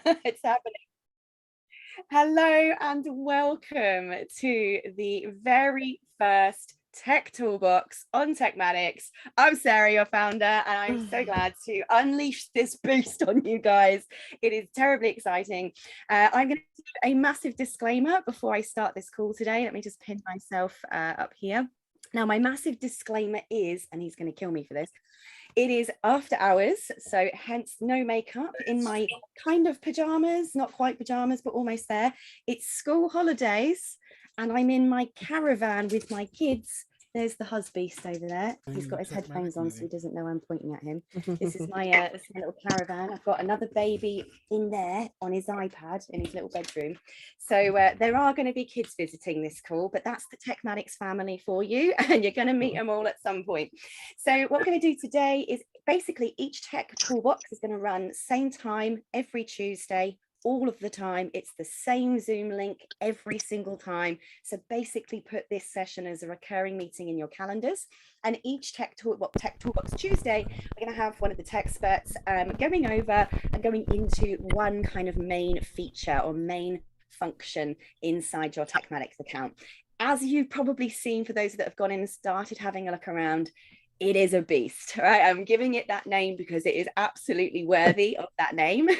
It's happening. Hello and welcome to the very first Tech Toolbox on Techmatics. I'm Sarah, your founder, and I'm so glad to unleash this boost on you guys. It is terribly exciting. I'm going to do a massive disclaimer before I start this call today. Let me just pin myself up here. Now, my massive disclaimer is, and he's going to kill me for this, it is after hours, so hence no makeup, in my kind of pajamas, not quite pajamas, but almost there. It's school holidays, and I'm in my caravan with my kids. There's the husbeast over there. He's got his headphones on, so he doesn't know I'm pointing at him. This is my little caravan. I've got another baby in there on his iPad in his little bedroom. So there are going to be kids visiting this call, but that's the Techmatics family for you, and you're going to meet them all at some point. So what we're going to do today is basically each Tech Toolbox is going to run same time every Tuesday, all of the time. It's the same Zoom link every single time. So basically put this session as a recurring meeting in your calendars. And each Tech Toolbox Tuesday, we're going to have one of the tech experts going over and going into one kind of main feature or main function inside your Techmatics account. As you've probably seen, for those that have gone in and started having a look around, it is a beast, right? I'm giving it that name because it is absolutely worthy of that name.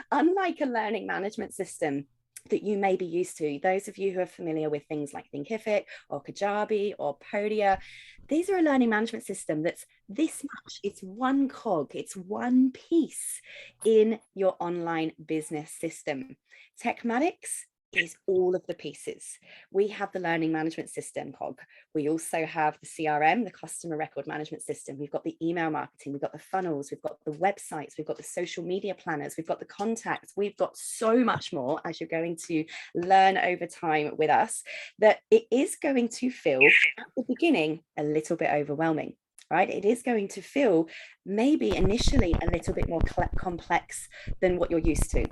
Unlike a learning management system that you may be used to, those of you who are familiar with things like Thinkific or Kajabi or Podia, these are a learning management system that's this much. It's one cog, it's one piece in your online business system. Techmatics is all of the pieces. We have the learning management system cog. We also have the CRM, the customer record management system. We've got the email marketing, we've got the funnels, we've got the websites, we've got the social media planners, we've got the contacts. We've got so much more, as you're going to learn over time with us, that it is going to feel at the beginning a little bit overwhelming. Right? It is going to feel maybe initially a little bit more complex than what you're used to.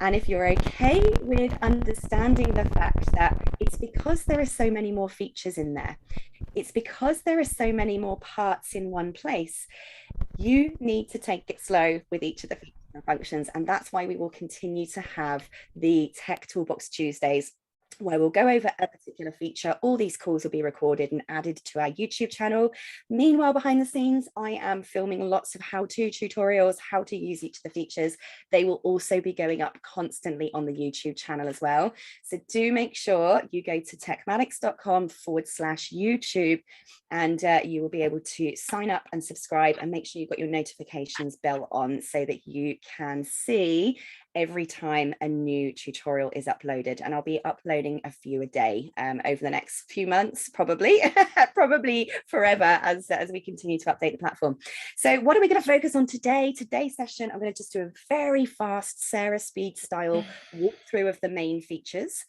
And if you're okay with understanding the fact that it's because there are so many more features in there, it's because there are so many more parts in one place, you need to take it slow with each of the features and functions. And that's why we will continue to have the Tech Toolbox Tuesdays, where we'll go over a particular feature. All these calls will be recorded and added to our YouTube channel. Meanwhile, behind the scenes, I am filming lots of how-to tutorials, how to use each of the features. They will also be going up constantly on the YouTube channel as well. So do make sure you go to techmatics.com/YouTube, and you will be able to sign up and subscribe, and make sure you've got your notifications bell on so that you can see every time a new tutorial is uploaded. And I'll be uploading a few a day over the next few months, probably probably forever, as we continue to update the platform. So what are we going to focus on today? Today's session, I'm going to just do a very fast Sarah Speed style walkthrough of the main features,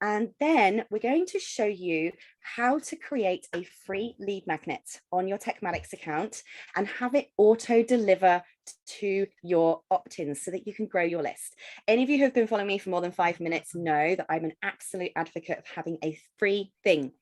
and then we're going to show you how to create a free lead magnet on your Techmatics account and have it auto deliver to your opt-ins so that you can grow your list. Any of you who have been following me for more than 5 minutes know that I'm an absolute advocate of having a free thing.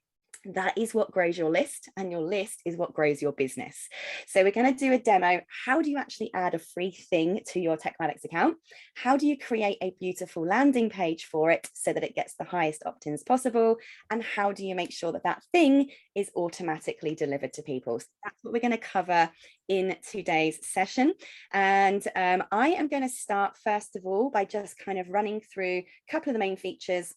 That is what grows your list, and your list is what grows your business. So we're going to do a demo. How do you actually add a free thing to your Techmatics account? How do you create a beautiful landing page for it so that it gets the highest opt-ins possible? And how do you make sure that that thing is automatically delivered to people? So that's what we're going to cover in today's session. And I am going to start first of all by just kind of running through a couple of the main features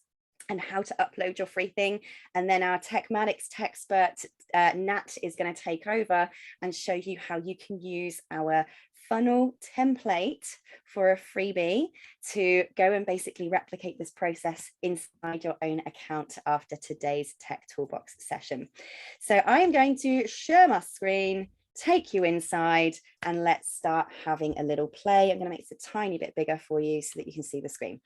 and how to upload your free thing. And then our Techmatics tech expert, Nat, is going to take over and show you how you can use our funnel template for a freebie to go and basically replicate this process inside your own account after today's Tech Toolbox session. So I am going to share my screen, take you inside, and let's start having a little play. I'm going to make this a tiny bit bigger for you so that you can see the screen.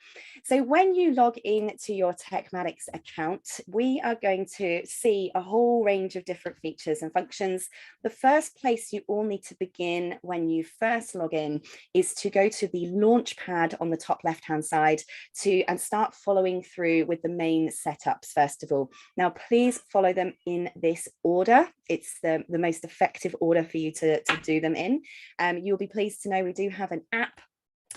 So when you log in to your Techmatics account, we are going to see a whole range of different features and functions. The first place you all need to begin when you first log in is to go to the launch pad on the top left-hand side and start following through with the main setups first of all. Now, please follow them in this order. It's the most effective order for you to do them in. You'll be pleased to know we do have an app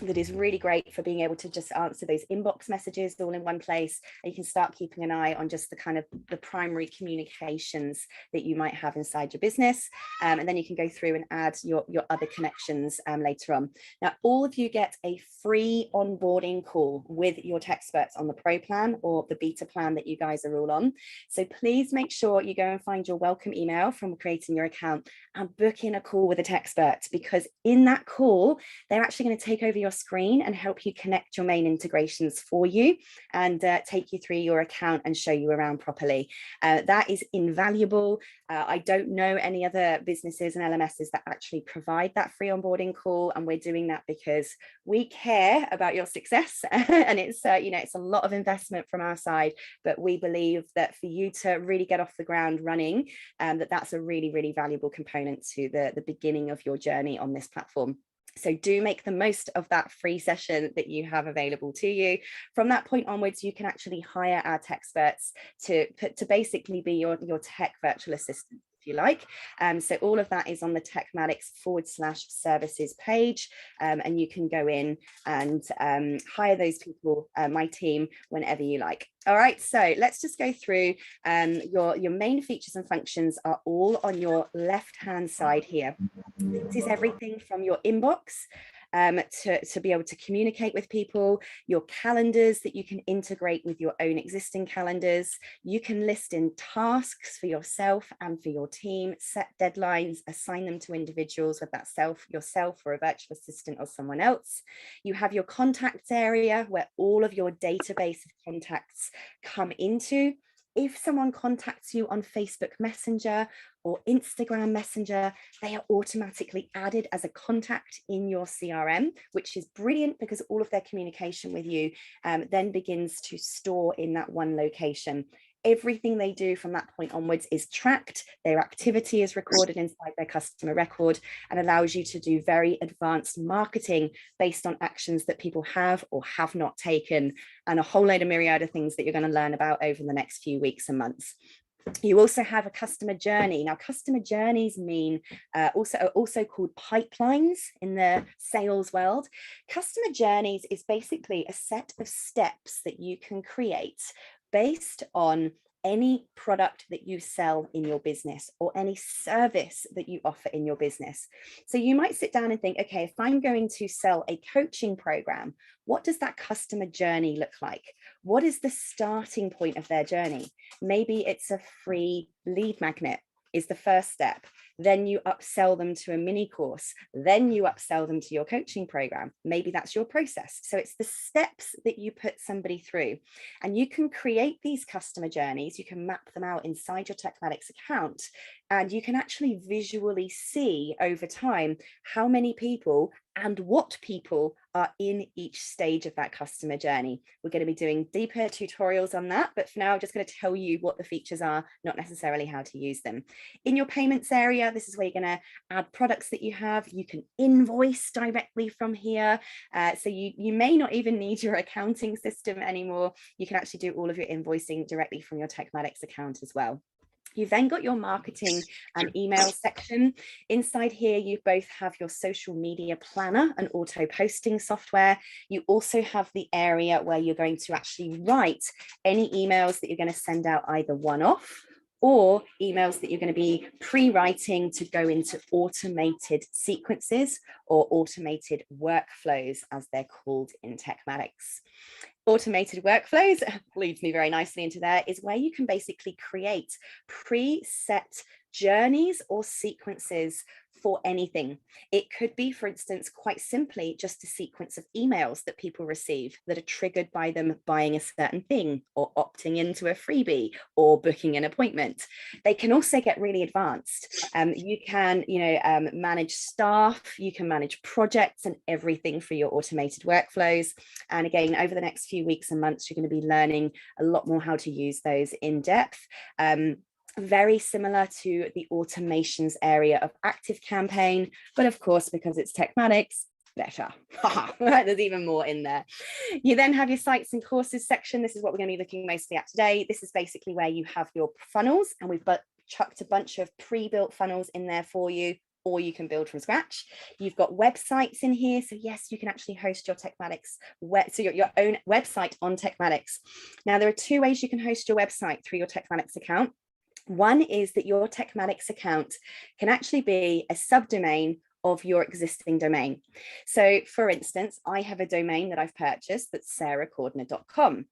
that is really great for being able to just answer those inbox messages all in one place. And you can start keeping an eye on just the kind of the primary communications that you might have inside your business. And then you can go through and add your other connections later on. Now, all of you get a free onboarding call with your Techsperts on the Pro plan or the beta plan that you guys are all on. So please make sure you go and find your welcome email from creating your account and book in a call with a Techspert, because in that call, they're actually going to take over your screen and help you connect your main integrations for you and take you through your account and show you around properly. That is invaluable. I don't know any other businesses and LMSs that actually provide that free onboarding call, and we're doing that because we care about your success and it's it's a lot of investment from our side, but we believe that for you to really get off the ground running, that's a really, really valuable component to the beginning of your journey on this platform. So do make the most of that free session that you have available to you. From that point onwards, you can actually hire our Techsperts to basically be your tech virtual assistant, if you like. So all of that is on the Techmatics/services page, and you can go in and hire those people, my team, whenever you like. All right, so let's just go through your main features and functions are all on your left-hand side here. This is everything from your inbox to be able to communicate with people, your calendars that you can integrate with your own existing calendars. You can list in tasks for yourself and for your team, set deadlines, assign them to individuals, whether that's yourself or a virtual assistant or someone else. You have your contacts area where all of your database of contacts come into. If someone contacts you on Facebook Messenger or Instagram Messenger, they are automatically added as a contact in your CRM, which is brilliant because all of their communication with you then begins to store in that one location. Everything they do from that point onwards is tracked. Their activity is recorded inside their customer record and allows you to do very advanced marketing based on actions that people have or have not taken, and a whole load of myriad of things that you're going to learn about over the next few weeks and months. You also have a customer journey. Now, customer journeys mean also called pipelines in the sales world. Customer journeys is basically a set of steps that you can create based on any product that you sell in your business or any service that you offer in your business. So you might sit down and think, okay, if I'm going to sell a coaching program, what does that customer journey look like? What is the starting point of their journey? Maybe it's a free lead magnet is the first step. Then you upsell them to a mini course. Then you upsell them to your coaching program. Maybe that's your process. So it's the steps that you put somebody through. And you can create these customer journeys. You can map them out inside your Techmatics account. And you can actually visually see over time how many people and what people are in each stage of that customer journey. We're going to be doing deeper tutorials on that, but for now, I'm just going to tell you what the features are, not necessarily how to use them. In your payments area, this is where you're going to add products that you have. You can invoice directly from here. So you may not even need your accounting system anymore. You can actually do all of your invoicing directly from your Techmatics account as well. You've then got your marketing and email section. Inside here, you both have your social media planner and auto posting software. You also have the area where you're going to actually write any emails that you're going to send out either one-off or emails that you're going to be pre-writing to go into automated sequences or automated workflows, as they're called in Techmatics. Automated workflows leads me very nicely into there, is where you can basically create preset journeys or sequences for anything. It could be, for instance, quite simply just a sequence of emails that people receive that are triggered by them buying a certain thing or opting into a freebie or booking an appointment. They can also get really advanced. You can, manage staff, you can manage projects and everything for your automated workflows. And again, over the next few weeks and months, you're going to be learning a lot more how to use those in depth. Very similar to the automations area of ActiveCampaign, but of course, because it's Techmatics, better. There's even more in there. You then have your sites and courses section. This is what we're going to be looking mostly at today. This is basically where you have your funnels, and we've chucked a bunch of pre-built funnels in there for you, or you can build from scratch. You've got websites in here. So yes, you can actually host your Techmatics, your own website on Techmatics. Now, there are two ways you can host your website through your Techmatics account. One is that your Techmatics account can actually be a subdomain of your existing domain. So for instance, I have a domain that I've purchased that's sarahcordner.com.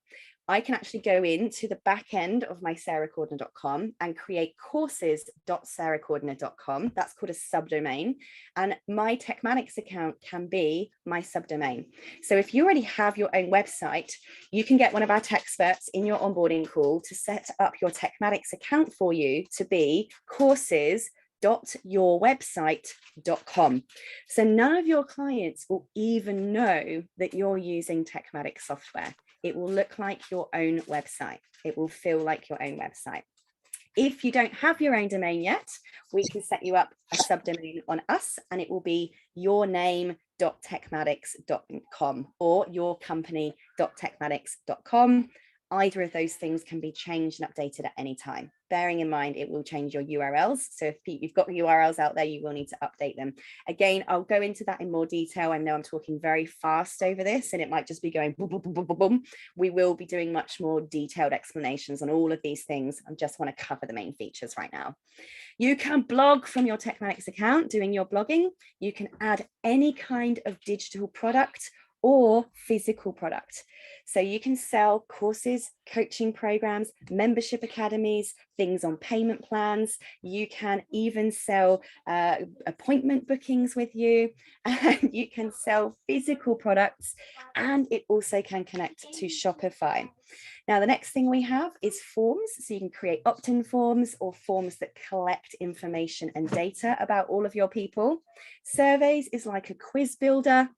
I can actually go into the back end of my sarahcordner.com and create courses.sarahcordner.com. That's called a subdomain. And my Techmatics account can be my subdomain. So if you already have your own website, you can get one of our tech experts in your onboarding call to set up your Techmatics account for you to be courses.yourwebsite.com. So none of your clients will even know that you're using Techmatics software. It will look like your own website. It will feel like your own website. If you don't have your own domain yet, we can set you up a subdomain on us, and it will be yourname.techmatics.com or yourcompany.techmatics.com. Either of those things can be changed and updated at any time, bearing in mind it will change your URLs. So if you've got URLs out there, you will need to update them. Again, I'll go into that in more detail. I know I'm talking very fast over this and it might just be going boom, boom, boom, boom, boom, boom. We will be doing much more detailed explanations on all of these things. I just want to cover the main features right now. You can blog from your Techmatics account doing your blogging. You can add any kind of digital product or physical product. So you can sell courses, coaching programs, membership academies, things on payment plans. You can even sell appointment bookings with you, and you can sell physical products, and it also can connect to Shopify. Now, the next thing we have is forms. So you can create opt-in forms or forms that collect information and data about all of your people. Surveys is like a quiz builder.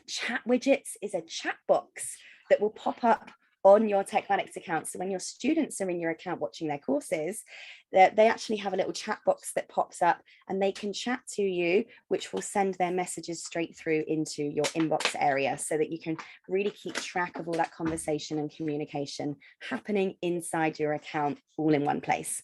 Chat widgets is a chat box that will pop up on your Techmatics account. So when your students are in your account watching their courses, they actually have a little chat box that pops up and they can chat to you, which will send their messages straight through into your inbox area so that you can really keep track of all that conversation and communication happening inside your account all in one place.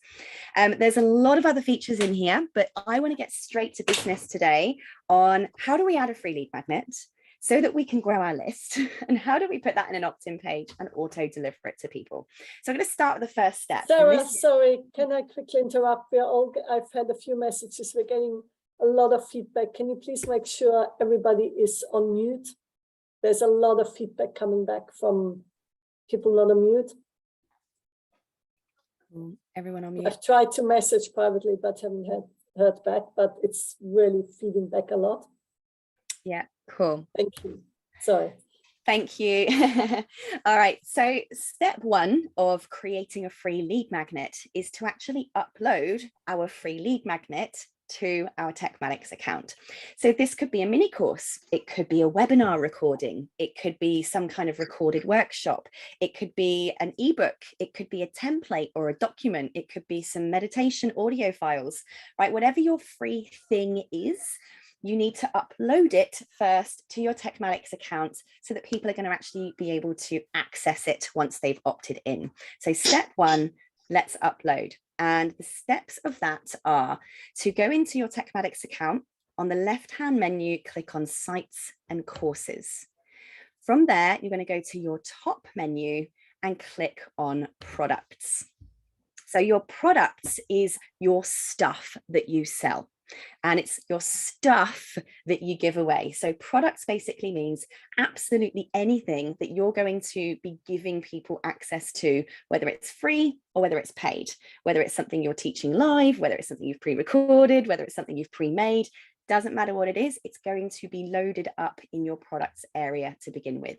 There's a lot of other features in here, but I want to get straight to business today on how do we add a free lead magnet so that we can grow our list, and how do we put that in an opt-in page and auto deliver it to people. So I'm going to start with the first step. Sarah, sorry, can I quickly interrupt? I've had a few messages. We're getting a lot of feedback. Can you please make sure everybody is on mute? There's a lot of feedback coming back from people not on mute. Everyone on mute. I've tried to message privately, but haven't heard back, but it's really feeding back a lot. Yeah, cool. Thank you. Sorry. Thank you. All right. So step one of creating a free lead magnet is to actually upload our free lead magnet to our Techmatics account. So this could be a mini course. It could be a webinar recording. It could be some kind of recorded workshop. It could be an ebook. It could be a template or a document. It could be some meditation audio files, right? Whatever your free thing is, you need to upload it first to your Techmatics account so that people are going to actually be able to access it once they've opted in. So step one, let's upload. And the steps of that are to go into your Techmatics account. On the left-hand menu, click on Sites and Courses. From there, you're going to go to your top menu and click on Products. So your products is your stuff that you sell. And it's your stuff that you give away. So products basically means absolutely anything that you're going to be giving people access to, whether it's free or whether it's paid, whether it's something you're teaching live, whether it's something you've pre-recorded, whether it's something you've pre-made. Doesn't matter what it is, it's going to be loaded up in your products area to begin with.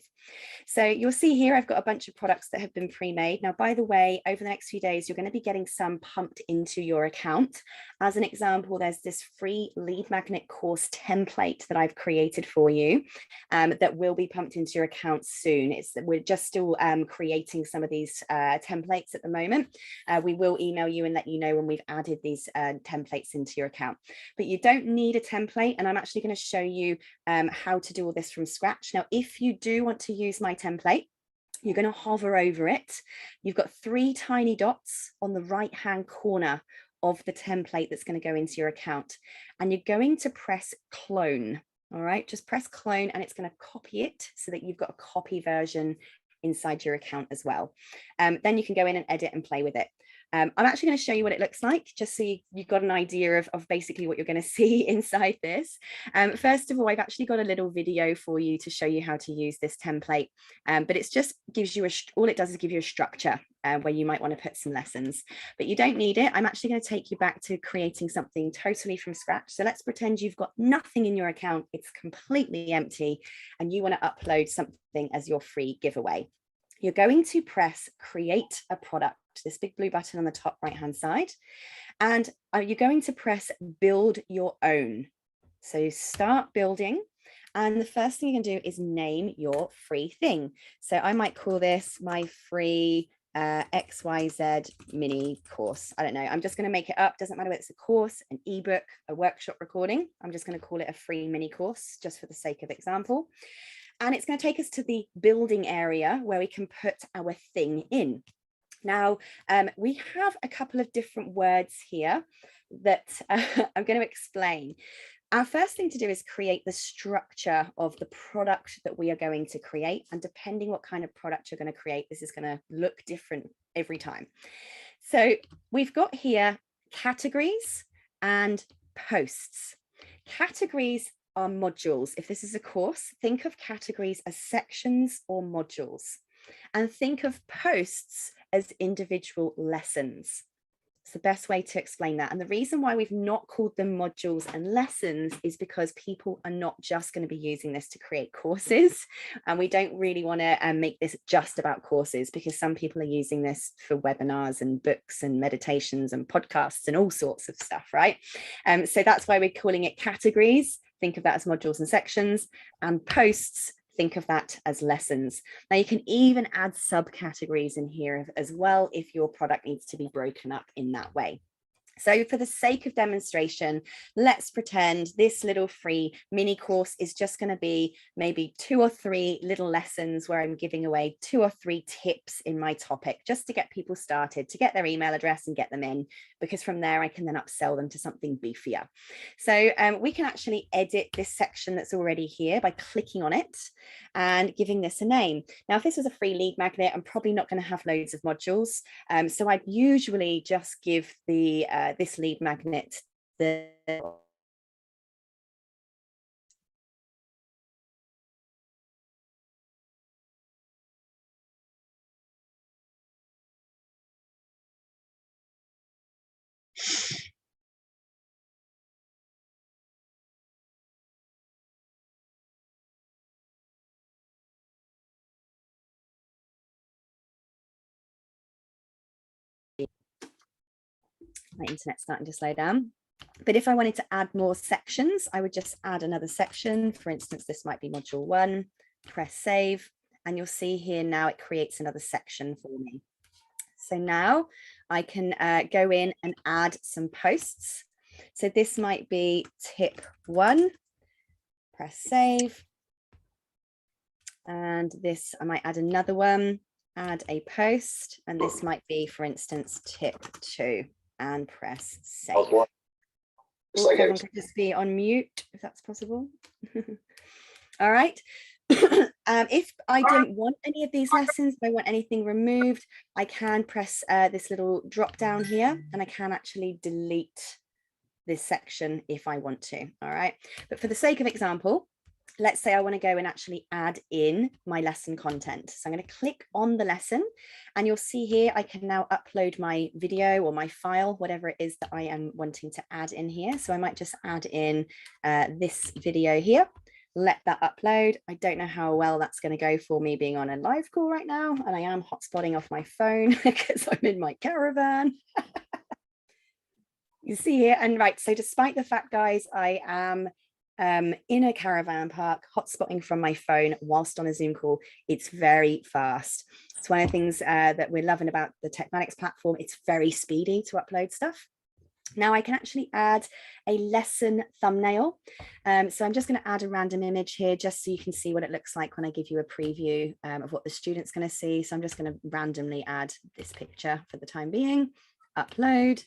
So you'll see here, I've got a bunch of products that have been pre-made. Now, by the way, over the next few days, you're going to be getting some pumped into your account. As an example, there's this free lead magnet course template that I've created for you that will be pumped into your account soon. We're just still creating some of these templates at the moment. We will email you and let you know when we've added these templates into your account. But you don't need a template, and I'm actually going to show you how to do all this from scratch. Now, if you do want to use my template, you're going to hover over it. You've got 3 tiny dots on the right hand corner of the template that's going to go into your account. And you're going to press clone. All right, just press clone and it's going to copy it so that you've got a copy version inside your account as well. Then you can go in and edit and play with it. I'm actually going to show you what it looks like, just so you've got an idea of basically what you're going to see inside this. First of all, I've actually got a little video for you to show you how to use this template, but it's just gives you all it does is give you a structure where you might want to put some lessons, but you don't need it. I'm actually going to take you back to creating something totally from scratch. So let's pretend you've got nothing in your account, it's completely empty, and you want to upload something as your free giveaway. You're going to press create a product, this big blue button on the top right hand side, and you're going to press build your own. So start building, and the first thing you can do is name your free thing. So I might call this my free XYZ mini course. I don't know, I'm just going to make it up, doesn't matter whether it's a course, an ebook, a workshop recording. I'm just going to call it a free mini course just for the sake of example. And it's going to take us to the building area where we can put our thing in. Now, we have a couple of different words here that I'm going to explain. Our first thing to do is create the structure of the product that we are going to create. And depending what kind of product you're going to create, this is going to look different every time. So we've got here categories and posts. Categories are modules. If this is a course, think of categories as sections or modules, and think of posts as individual lessons. It's the best way to explain that. And the reason why we've not called them modules and lessons is because people are not just going to be using this to create courses. And we don't really want to make this just about courses, because some people are using this for webinars and books and meditations and podcasts and all sorts of stuff, right? So that's why we're calling it categories. Think of that as modules and sections, and posts, think of that as lessons. Now you can even add subcategories in here as well if your product needs to be broken up in that way. So for the sake of demonstration, let's pretend this little free mini course is just going to be maybe 2 or 3 little lessons where I'm giving away 2 or 3 tips in my topic, just to get people started, to get their email address and get them in, because from there I can then upsell them to something beefier. So we can actually edit this section that's already here by clicking on it and giving this a name. Now, if this was a free lead magnet, I'm probably not going to have loads of modules. So I'd usually just give the this lead magnet the my internet's starting to slow down. But if I wanted to add more sections, I would just add another section. For instance, this might be module 1, press save, and you'll see here now it creates another section for me. So now I can go in and add some posts. So this might be tip 1, press save. And this, I might add another one, add a post, and this might be, for instance, tip 2, and press save. Everyone can just be on mute if that's possible. All right. If I don't want any of these lessons, if I want anything removed, I can press this little drop down here, and I can actually delete this section if I want to. All right. But for the sake of example, let's say I want to go and actually add in my lesson content. So I'm going to click on the lesson, and you'll see here I can now upload my video or my file, whatever it is that I am wanting to add in here. So I might just add in this video here, let that upload. I don't know how well that's going to go for me being on a live call right now, and I am hotspotting off my phone because I'm in my caravan. You see here, and right, so despite the fact, guys, I am in a caravan park, hotspotting from my phone whilst on a Zoom call, it's very fast. It's one of the things that we're loving about the Techmatics platform. It's very speedy to upload stuff. Now I can actually add a lesson thumbnail. So I'm just going to add a random image here just so you can see what it looks like when I give you a preview of what the student's going to see. So I'm just going to randomly add this picture for the time being, upload.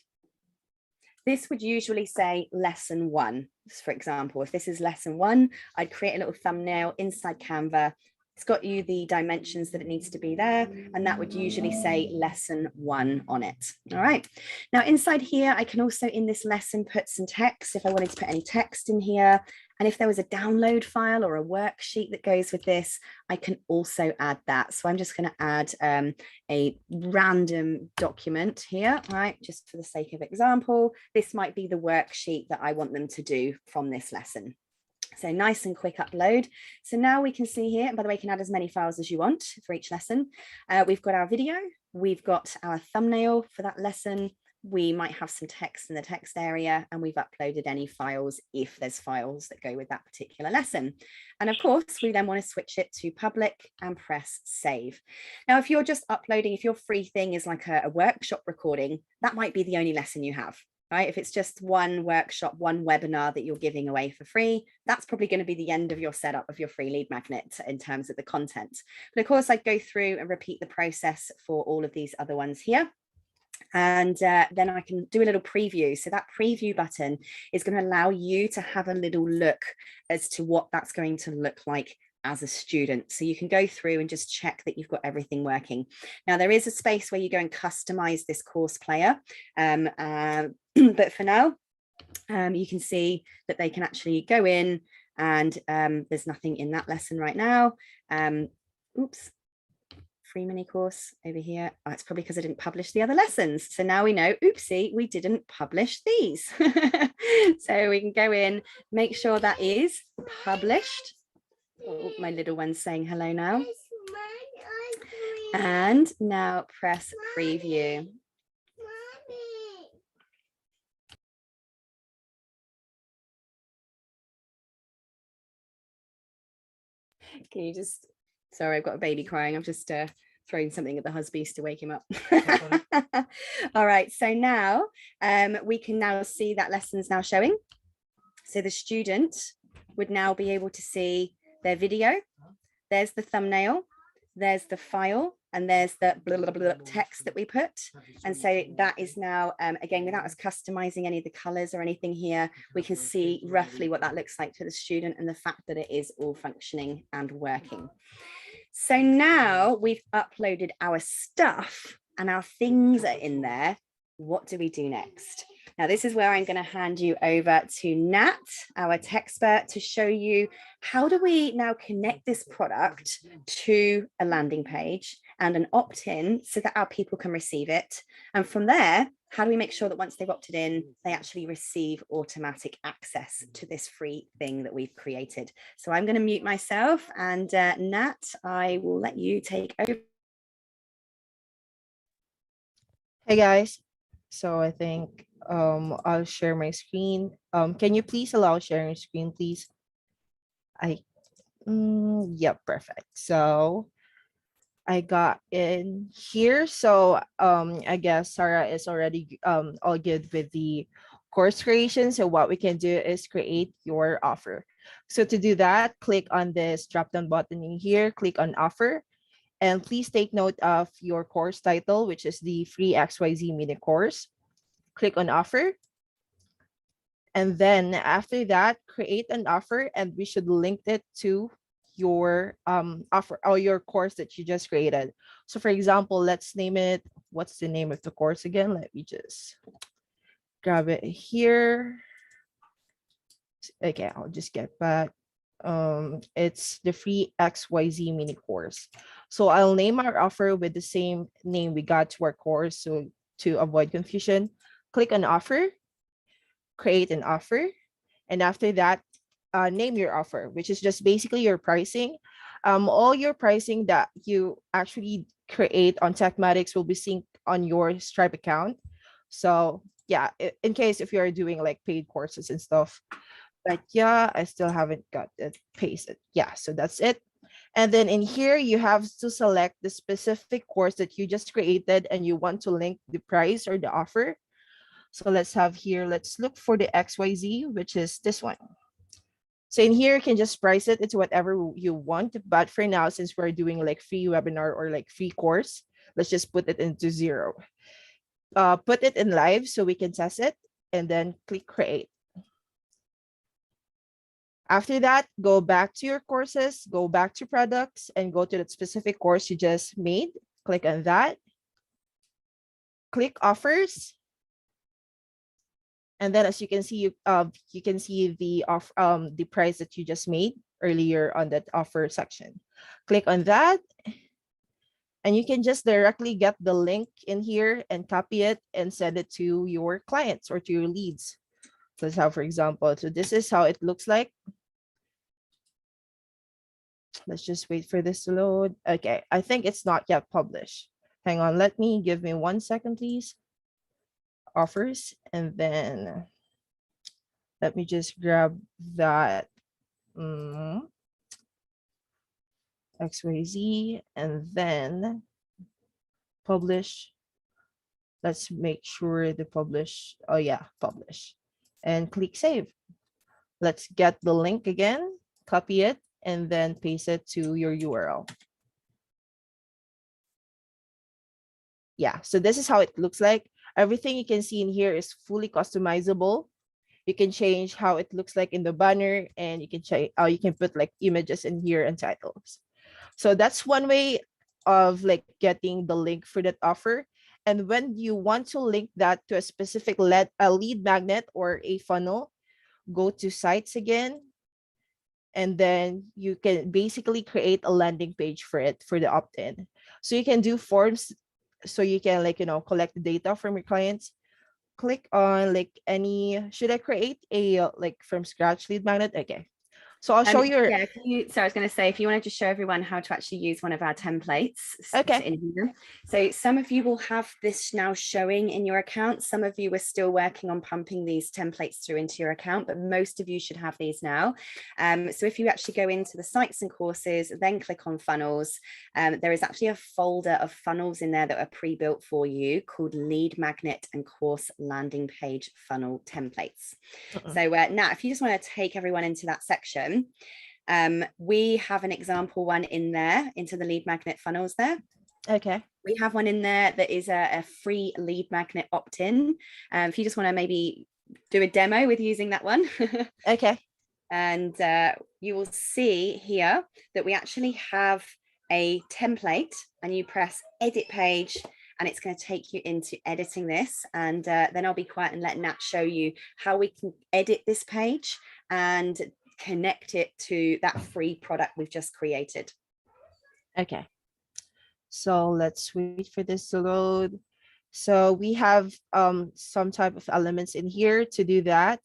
This would usually say lesson 1. For example, if this is lesson 1, I'd create a little thumbnail inside Canva. It's got you the dimensions that it needs to be there, and that would usually say lesson 1 on it. All right. Now inside here, I can also in this lesson put some text if I wanted to put any text in here. And if there was a download file or a worksheet that goes with this, I can also add that. So I'm just going to add a random document here, right? Just for the sake of example, this might be the worksheet that I want them to do from this lesson. So nice and quick upload. So now we can see here, and by the way, you can add as many files as you want for each lesson. We've got our video, we've got our thumbnail for that lesson. We might have some text in the text area, and we've uploaded any files if there's files that go with that particular lesson. And of course, we then want to switch it to public and press save. Now, if you're just uploading, if your free thing is like a workshop recording, that might be the only lesson you have. Right? If it's just one workshop, one webinar that you're giving away for free, that's probably going to be the end of your setup of your free lead magnet in terms of the content. But of course, I'd go through and repeat the process for all of these other ones here. And then I can do a little preview. So that preview button is going to allow you to have a little look as to what that's going to look like as a student. So you can go through and just check that you've got everything working. Now there is a space where you go and customize this course player. But for now, you can see that they can actually go in and there's nothing in that lesson right now. Oops. Free mini course over here. Oh, it's probably because I didn't publish the other lessons. So now we know, oopsie, we didn't publish these. So we can go in, make sure that is published. Oh, my little one's saying hello now. And now press preview. Can you just, sorry, I've got a baby crying. I'm just throwing something at the husband to wake him up. All right, so now we can now see that lesson's now showing. So the student would now be able to see their video. There's the thumbnail, there's the file, and there's the blah, blah, blah text that we put. And so that is now, again, without us customizing any of the colors or anything here, we can see roughly what that looks like to the student and the fact that it is all functioning and working. So now we've uploaded our stuff and our things are in there. What do we do next? Now, this is where I'm going to hand you over to Nat, our tech expert, to show you how do we now connect this product to a landing page and an opt-in so that our people can receive it. And from there, how do we make sure that once they've opted in, they actually receive automatic access to this free thing that we've created? So I'm going to mute myself, and Nat, I will let you take over. Hey guys, so I think I'll share my screen. Can you please allow sharing screen, please? Yeah, perfect. So I got in here. So I guess Sarah is already all good with the course creation. So what we can do is create your offer. So to do that, click on this drop down button in here, click on offer. And please take note of your course title, which is the free XYZ mini course. Click on offer. And then after that, create an offer, and we should link it to your offer or your course that you just created. So for example, let's name it, what's the name of the course again? Let me just grab it here. Okay, I'll just get back. It's the free XYZ mini course. So I'll name our offer with the same name we got to our course. So to avoid confusion, click on offer, create an offer, and after that, name your offer, which is just basically your pricing. All your pricing that you actually create on Techmatics will be synced on your Stripe account. So yeah, in case if you're doing like paid courses and stuff. But yeah, I still haven't got it pasted. Yeah, so that's it. And then in here, you have to select the specific course that you just created and you want to link the price or the offer. So let's have here, let's look for the XYZ, which is this one. So in here, you can just price it into whatever you want. But for now, since we're doing like free webinar or like free course, let's just put it into 0. Put it in live so we can test it. and then click create. After that, go back to your courses, go back to products, and go to that specific course you just made. Click on that. Click offers. And then as you can see, you can see the price that you just made earlier on that offer section. Click on that. And you can just directly get the link in here and copy it and send it to your clients or to your leads. So let's have, for example, so this is how it looks like. Let's just wait for this to load. Okay, I think it's not yet published. Hang on, give me 1 second, please. Offers, and then let me just grab that XYZ and then publish. Let's make sure the publish. Oh yeah, publish and click save. Let's get the link again, copy it, and then paste it to your URL. Yeah, so this is how it looks like. Everything you can see in here is fully customizable. You can change how it looks like in the banner, and you can change, you can put like images in here and titles. So that's one way of like getting the link for that offer. And when you want to link that to a specific lead magnet or a funnel, go to sites again, and then you can basically create a landing page for it for the opt-in. So you can do forms, so you can like, collect the data from your clients. Click on like any, should I create a like from scratch lead magnet? Okay. So I'll show you. Yeah, so I was going to say, if you want to just show everyone how to actually use one of our templates. Okay. So some of you will have this now showing in your account. Some of you are still working on pumping these templates through into your account, but most of you should have these now. So if you actually go into the sites and courses, then click on funnels, there is actually a folder of funnels in there that are pre-built for you called lead magnet and course landing page funnel templates. So now if you just want to take everyone into that section, we have an example one in there into the lead magnet funnels there. Okay. We have one in there that is a free lead magnet opt-in. If you just want to maybe do a demo with using that one. Okay. And you will see here that we actually have a template, and you press edit page, and it's going to take you into editing this. And then I'll be quiet and let Nat show you how we can edit this page and connect it to that free product we've just created. Okay. So let's wait for this to load. So we have some type of elements in here to do that.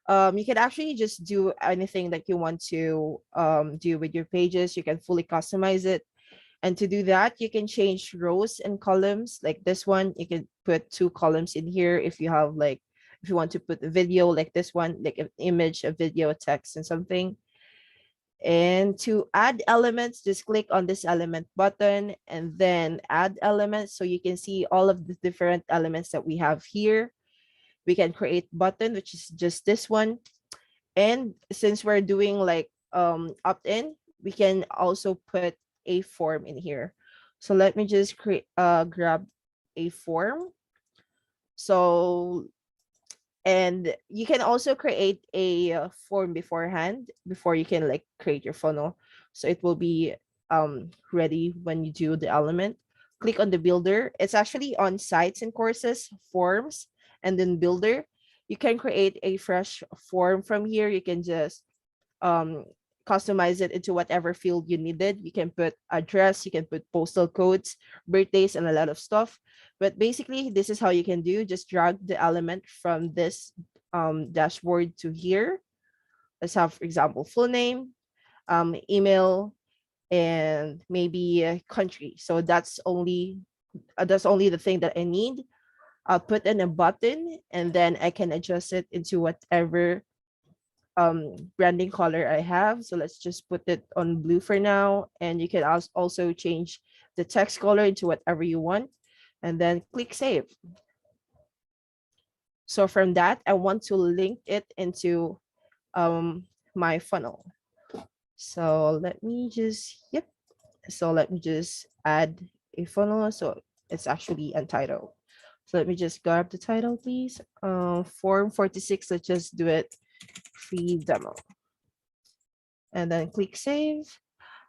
You can actually just do anything that you want to do with your pages. You can fully customize it. And to do that, you can change rows and columns. Like this one, you can put 2 columns in here if you have like, if you want to put a video like this one, like an image, a video, a text, and something. And to add elements, just click on this element button and then add elements. So you can see all of the different elements that we have here. We can create button, which is just this one. And since we're doing like opt-in, we can also put a form in here. So let me just grab a form. So, and you can also create a form beforehand before you can like create your funnel. So it will be ready when you do the element. Click on the builder. It's actually on sites and courses, forms, and then builder. You can create a fresh form from here. You can just customize it into whatever field you needed. You can put address, you can put postal codes, birthdays, and a lot of stuff. But basically, this is how you can do. Just drag the element from this dashboard to here. Let's have, for example, full name, email, and maybe a country. So that's only the thing that I need. I'll put in a button, and then I can adjust it into whatever branding color I have. So let's just put it on blue for now. And you can also change the text color into whatever you want, and then click save. So from that, I want to link it into my funnel. So let me just, so let me just add a funnel. So it's actually untitled. So let me just grab the title, please. Form 46, let's just do it free demo. And then click save.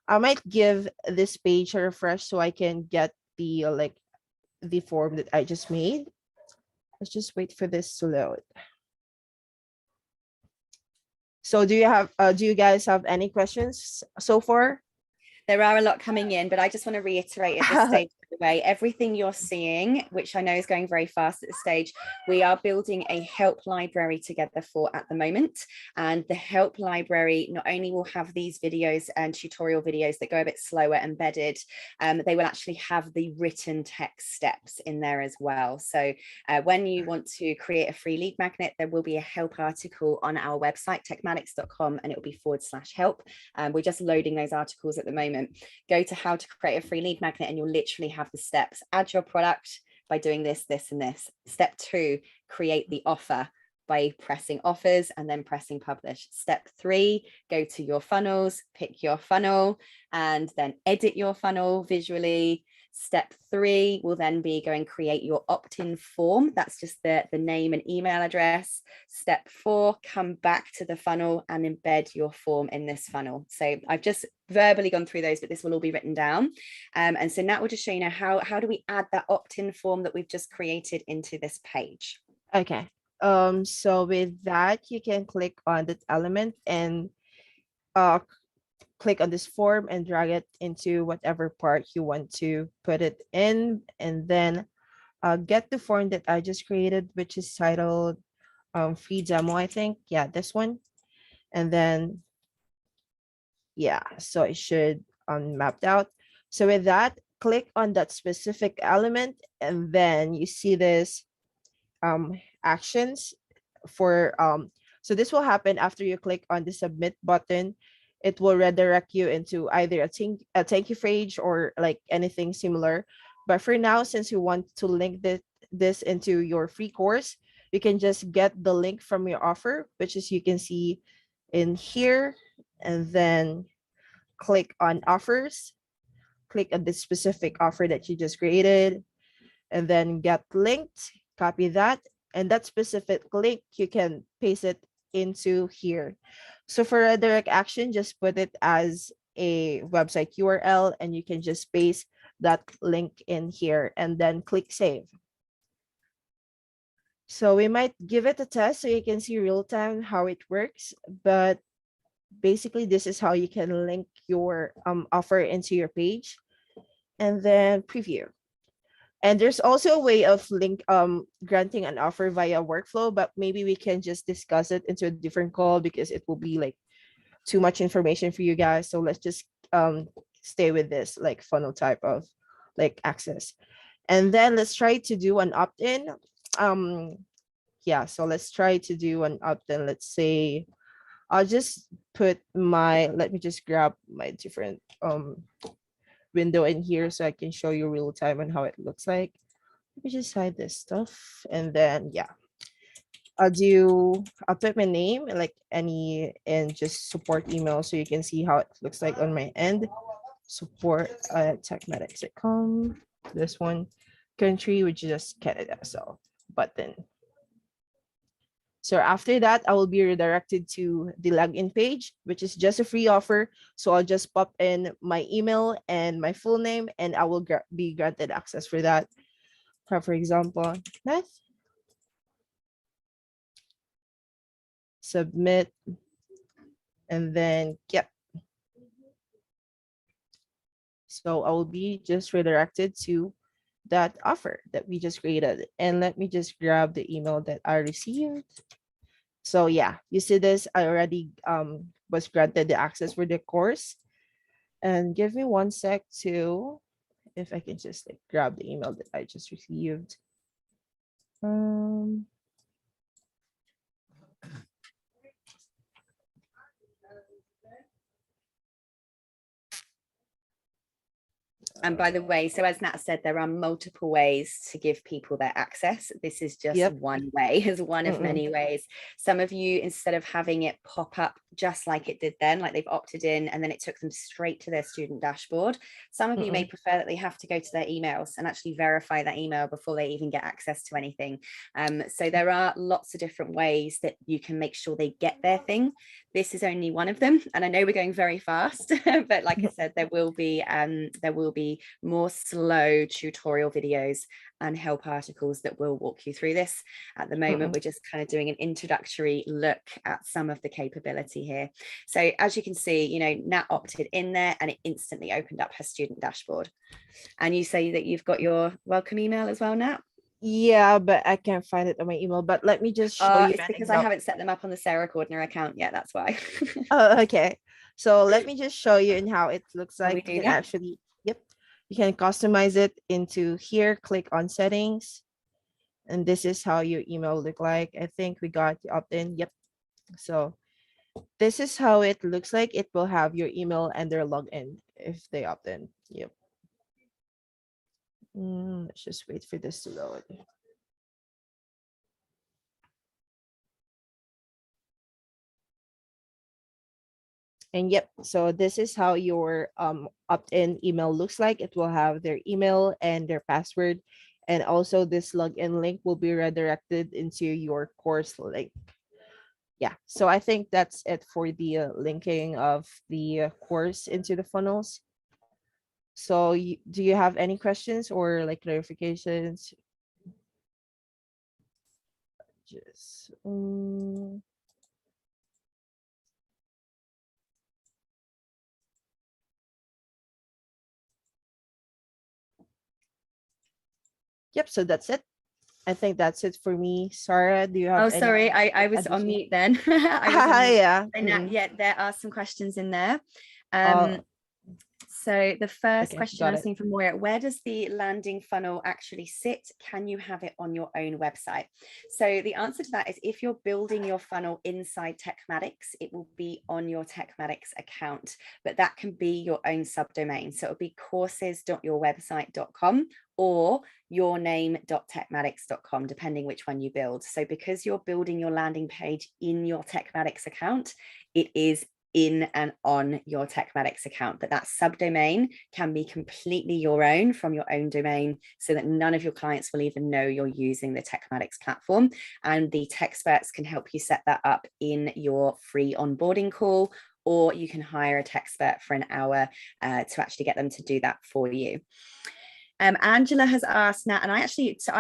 I might give this page a refresh so I can get the the form that I just made. Let's just wait for this to load. So do you guys have any questions so far? There are a lot coming in, but I just want to reiterate at this stage, by the way, everything you're seeing, which I know is going very fast at this stage, we are building a help library together for at the moment. And the help library not only will have these videos and tutorial videos that go a bit slower embedded, they will actually have the written text steps in there as well. So when you want to create a free lead magnet, there will be a help article on our website, techmatics.com, and it will be /help. We're just loading those articles at the moment. Go to how to create a free lead magnet and you'll literally have the steps. Add your product by doing this, this, and this. Step 2, create the offer by pressing offers and then pressing publish. Step 3, go to your funnels, pick your funnel, and then edit your funnel visually. Step 3 will then be go and create your opt-in form. That's just the name and email address. Step 4, come back to the funnel and embed your form in this funnel. So I've just verbally gone through those, but this will all be written down. And so now we'll just show you now how do we add that opt-in form that we've just created into this page. Okay. So with that, you can click on that element and click on this form and drag it into whatever part you want to put it in, and then get the form that I just created, which is titled free demo, I think. Yeah, this one. And then yeah, so it should mapped out. So with that, click on that specific element, and then you see this actions for so this will happen after you click on the submit button. It will redirect you into either a thank you page or like anything similar. But for now, since you want to link this into your free course, you can just get the link from your offer, which is you can see in here, and then click on offers, click on the specific offer that you just created, and then get linked, copy that, and that specific link, you can paste it into here. So for a direct action, just put it as a website URL, and you can just paste that link in here and then click save. So we might give it a test so you can see real time how it works, but basically this is how you can link your offer into your page and then preview. And there's also a way of granting an offer via workflow, but maybe we can just discuss it into a different call because it will be like too much information for you guys. So let's just stay with this like funnel type of like access. And then let's try to do an opt-in. Yeah, so let's try to do an opt-in. Let's say I'll just put let me just grab my different window in here so I can show you real time on how it looks like. Let me just hide this stuff, and then yeah, I'll put my name like any and just support email so you can see how it looks like on my end. Support at techmatics.com. This one, country, which is just Canada, so button. So after that, I will be redirected to the login page, which is just a free offer. So I'll just pop in my email and my full name, and I will be granted access for that. For example, math, submit, and then yep. So I will be just redirected to that offer that we just created. And let me just grab the email that I received. So yeah, you see this, I already was granted the access for the course. And give me 1 sec to, if I can just like grab the email that I just received. And by the way, so as Nat said, there are multiple ways to give people their access. This is just Yep. one way, is one of many ways. Some of you, instead of having it pop up just like it did then, like they've opted in and then it took them straight to their student dashboard. Some of you may prefer that they have to go to their emails and actually verify that email before they even get access to anything. So there are lots of different ways that you can make sure they get their thing. This is only one of them. And I know we're going very fast, but like I said, there will be more slow tutorial videos and help articles that will walk you through this. At the moment, we're just kind of doing an introductory look at some of the capability here. So as you can see, you know, Nat opted in there and it instantly opened up her student dashboard. And you say that you've got your welcome email as well, Nat? Yeah, but I can't find it on my email. But let me just show you. It's because I haven't set them up on the Sarah Cordner account yet. That's why. Oh, okay. So let me just show you in how it looks Can we like. do You can that? actually, yep, you can customize it into here. Click on settings, and this is how your email look like. I think we got the opt-in. Yep. So this is how it looks like. It will have your email and their login if they opt in. Yep. Let's just wait for this to load. And yep, so this is how your opt-in email looks like. It will have their email and their password. And also this login link will be redirected into your course link. Yeah, so I think that's it for the linking of the course into the funnels. So do you have any questions or like clarifications? Just yep, so that's it. I think that's it for me. Sarah, do you have any? Sorry, I was on mute then. I was on mute. Yeah. And yeah, there are some questions in there. Uh, So the first okay, question got I'm it. seeing from Moira, where does the landing funnel actually sit? Can you have it on your own website? So the answer to that is if you're building your funnel inside Techmatics, it will be on your Techmatics account, but that can be your own subdomain. So it'll be courses.yourwebsite.com or yourname.techmatics.com, depending which one you build. So because you're building your landing page in your Techmatics account, it is in and on your Techmatics account, but that subdomain can be completely your own from your own domain so that none of your clients will even know you're using the Techmatics platform. And the Techsperts can help you set that up in your free onboarding call, or you can hire a Techspert for an hour to actually get them to do that for you. Angela has asked Nat, and I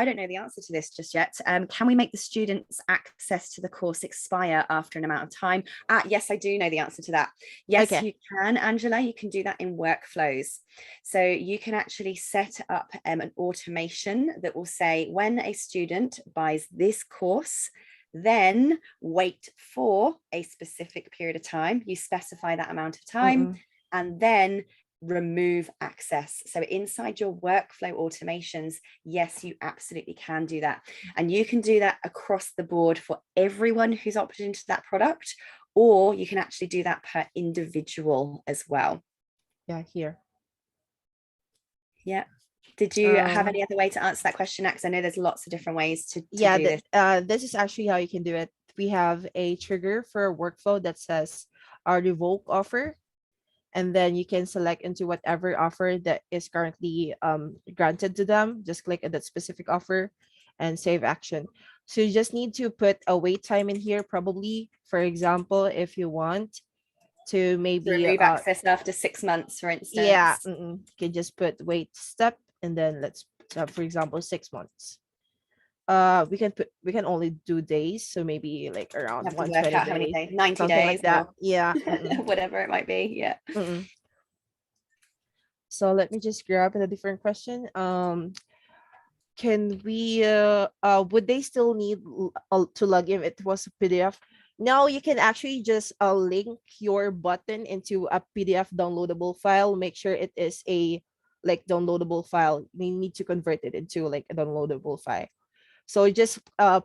don't know the answer to this just yet. Can we make the students' access to the course expire after an amount of time? Yes, I do know the answer to that. Yes, okay. You can, Angela. You can do that in workflows. So you can actually set up an automation that will say when a student buys this course, then wait for a specific period of time. You specify that amount of time, and then remove access. So inside your workflow automations, yes, you absolutely can do that. And you can do that across the board for everyone who's opted into that product, or you can actually do that per individual as well. Yeah, here. Yeah. Did you have any other way to answer that question, Max? I know there's lots of different ways to do this. This is actually how you can do it. We have a trigger for a workflow that says our revoke offer. And then you can select into whatever offer that is currently granted to them. Just click at that specific offer and save action. So you just need to put a wait time in here, probably. For example, if you want to maybe remove access after 6 months, for instance. Yeah, you can just put wait step, and then let's for example 6 months. We can only do days, so maybe like around 120 days, 90 days like that. Yeah. Whatever it might be. Yeah. So let me just grab a different question. Can we would they still need to log in if it was a PDF? Now you can actually just link your button into a PDF downloadable file. Make sure it is a like downloadable file. We need to convert it into like a downloadable file. So just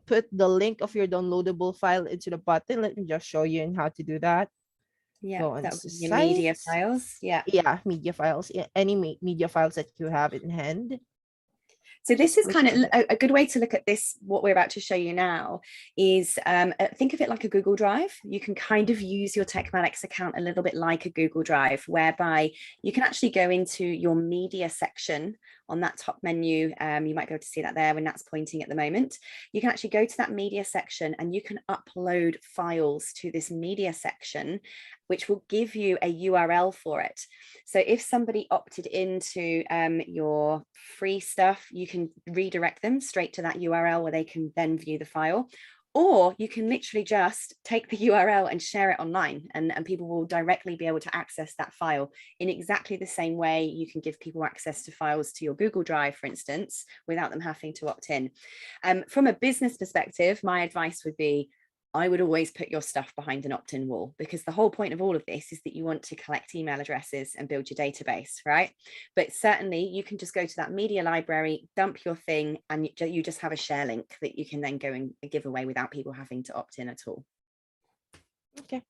put the link of your downloadable file into the button. Let me just show you how to do that. Yeah, go on that to would be your media sites. files. Yeah. Yeah, media files. Any media files that you have in hand. So this is kind of Click a good way to look at this. What we're about to show you now is think of it like a Google Drive. You can kind of use your Techmatics account a little bit like a Google Drive, whereby you can actually go into your media section on that top menu. You might be able to see that there when that's pointing at the moment. You can actually go to that media section and you can upload files to this media section, which will give you a URL for it. So if somebody opted into your free stuff, you can redirect them straight to that URL where they can then view the file. Or you can literally just take the URL and share it online, and people will directly be able to access that file in exactly the same way you can give people access to files to your Google Drive, for instance, without them having to opt in. From a business perspective, my advice would be, I would always put your stuff behind an opt-in wall, because the whole point of all of this is that you want to collect email addresses and build your database, right? But certainly you can just go to that media library, dump your thing, and you just have a share link that you can then go and give away without people having to opt in at all. Okay.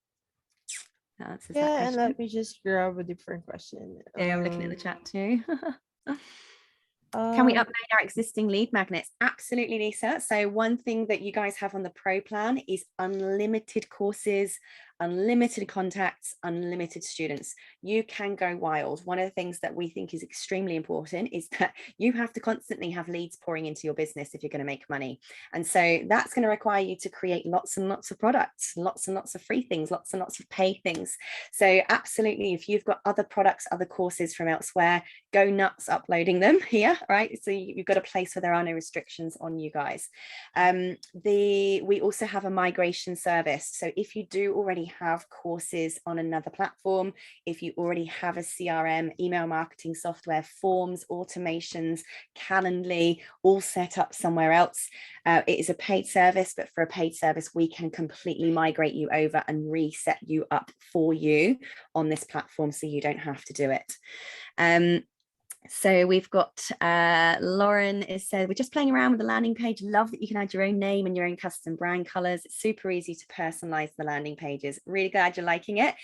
That answers that Yeah, and question. let me just grab a different question. Yeah, I'm looking at the chat too. Um, Can we upload our existing lead magnets? Absolutely, Lisa. So one thing that you guys have on the Pro plan is unlimited courses, unlimited contacts, unlimited students. You can go wild. One of the things that we think is extremely important is that you have to constantly have leads pouring into your business if you're going to make money. And so that's going to require you to create lots and lots of products, lots and lots of free things, lots and lots of paid things. So absolutely, if you've got other products, other courses from elsewhere, go nuts uploading them here, right? So you've got a place where there are no restrictions on you guys. We also have a migration service. So if you do already have courses on another platform, if you already have a CRM, email marketing software, forms, automations, Calendly, all set up somewhere else, it is a paid service, but for a paid service, we can completely migrate you over and reset you up for you on this platform so you don't have to do it. So we've got Lauren has said, we're just playing around with the landing page. Love that you can add your own name and your own custom brand colors. It's super easy to personalize the landing pages. Really glad you're liking it.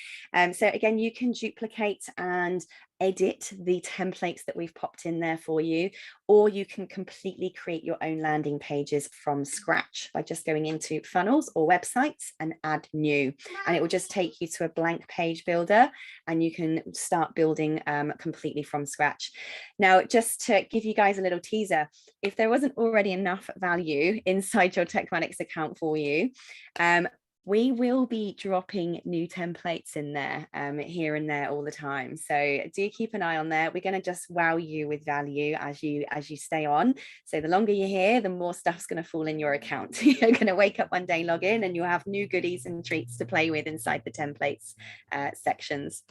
So again, you can duplicate and edit the templates that we've popped in there for you, or you can completely create your own landing pages from scratch by just going into funnels or websites and add new, and it will just take you to a blank page builder and you can start building completely from scratch. Now, just to give you guys a little teaser, if there wasn't already enough value inside your Techmatics account for you, we will be dropping new templates in there here and there all the time. So do keep an eye on there. We're going to just wow you with value as you stay on. So the longer you're here, the more stuff's going to fall in your account. You're going to wake up one day, log in, and you'll have new goodies and treats to play with inside the templates sections.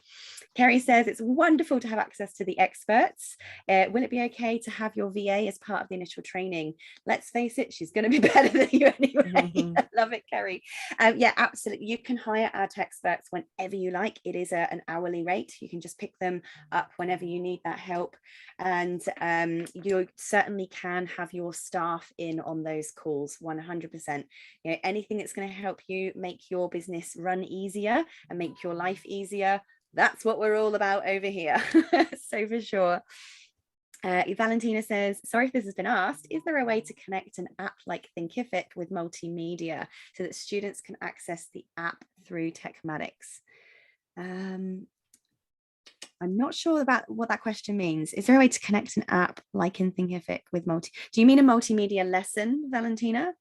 Kerry says, it's wonderful to have access to the experts. Will it be okay to have your VA as part of the initial training? Let's face it, she's going to be better than you anyway. Love it, Kerry. Yeah, absolutely. You can hire our tech experts whenever you like. It is an hourly rate. You can just pick them up whenever you need that help. And you certainly can have your staff in on those calls 100%. You know, anything that's going to help you make your business run easier and make your life easier, that's what we're all about over here. So for sure. Valentina says, sorry if this has been asked, is there a way to connect an app like Thinkific with multimedia so that students can access the app through Techmatics? I'm not sure about what that question means. Is there a way to connect an app like in Thinkific with do you mean a multimedia lesson, Valentina?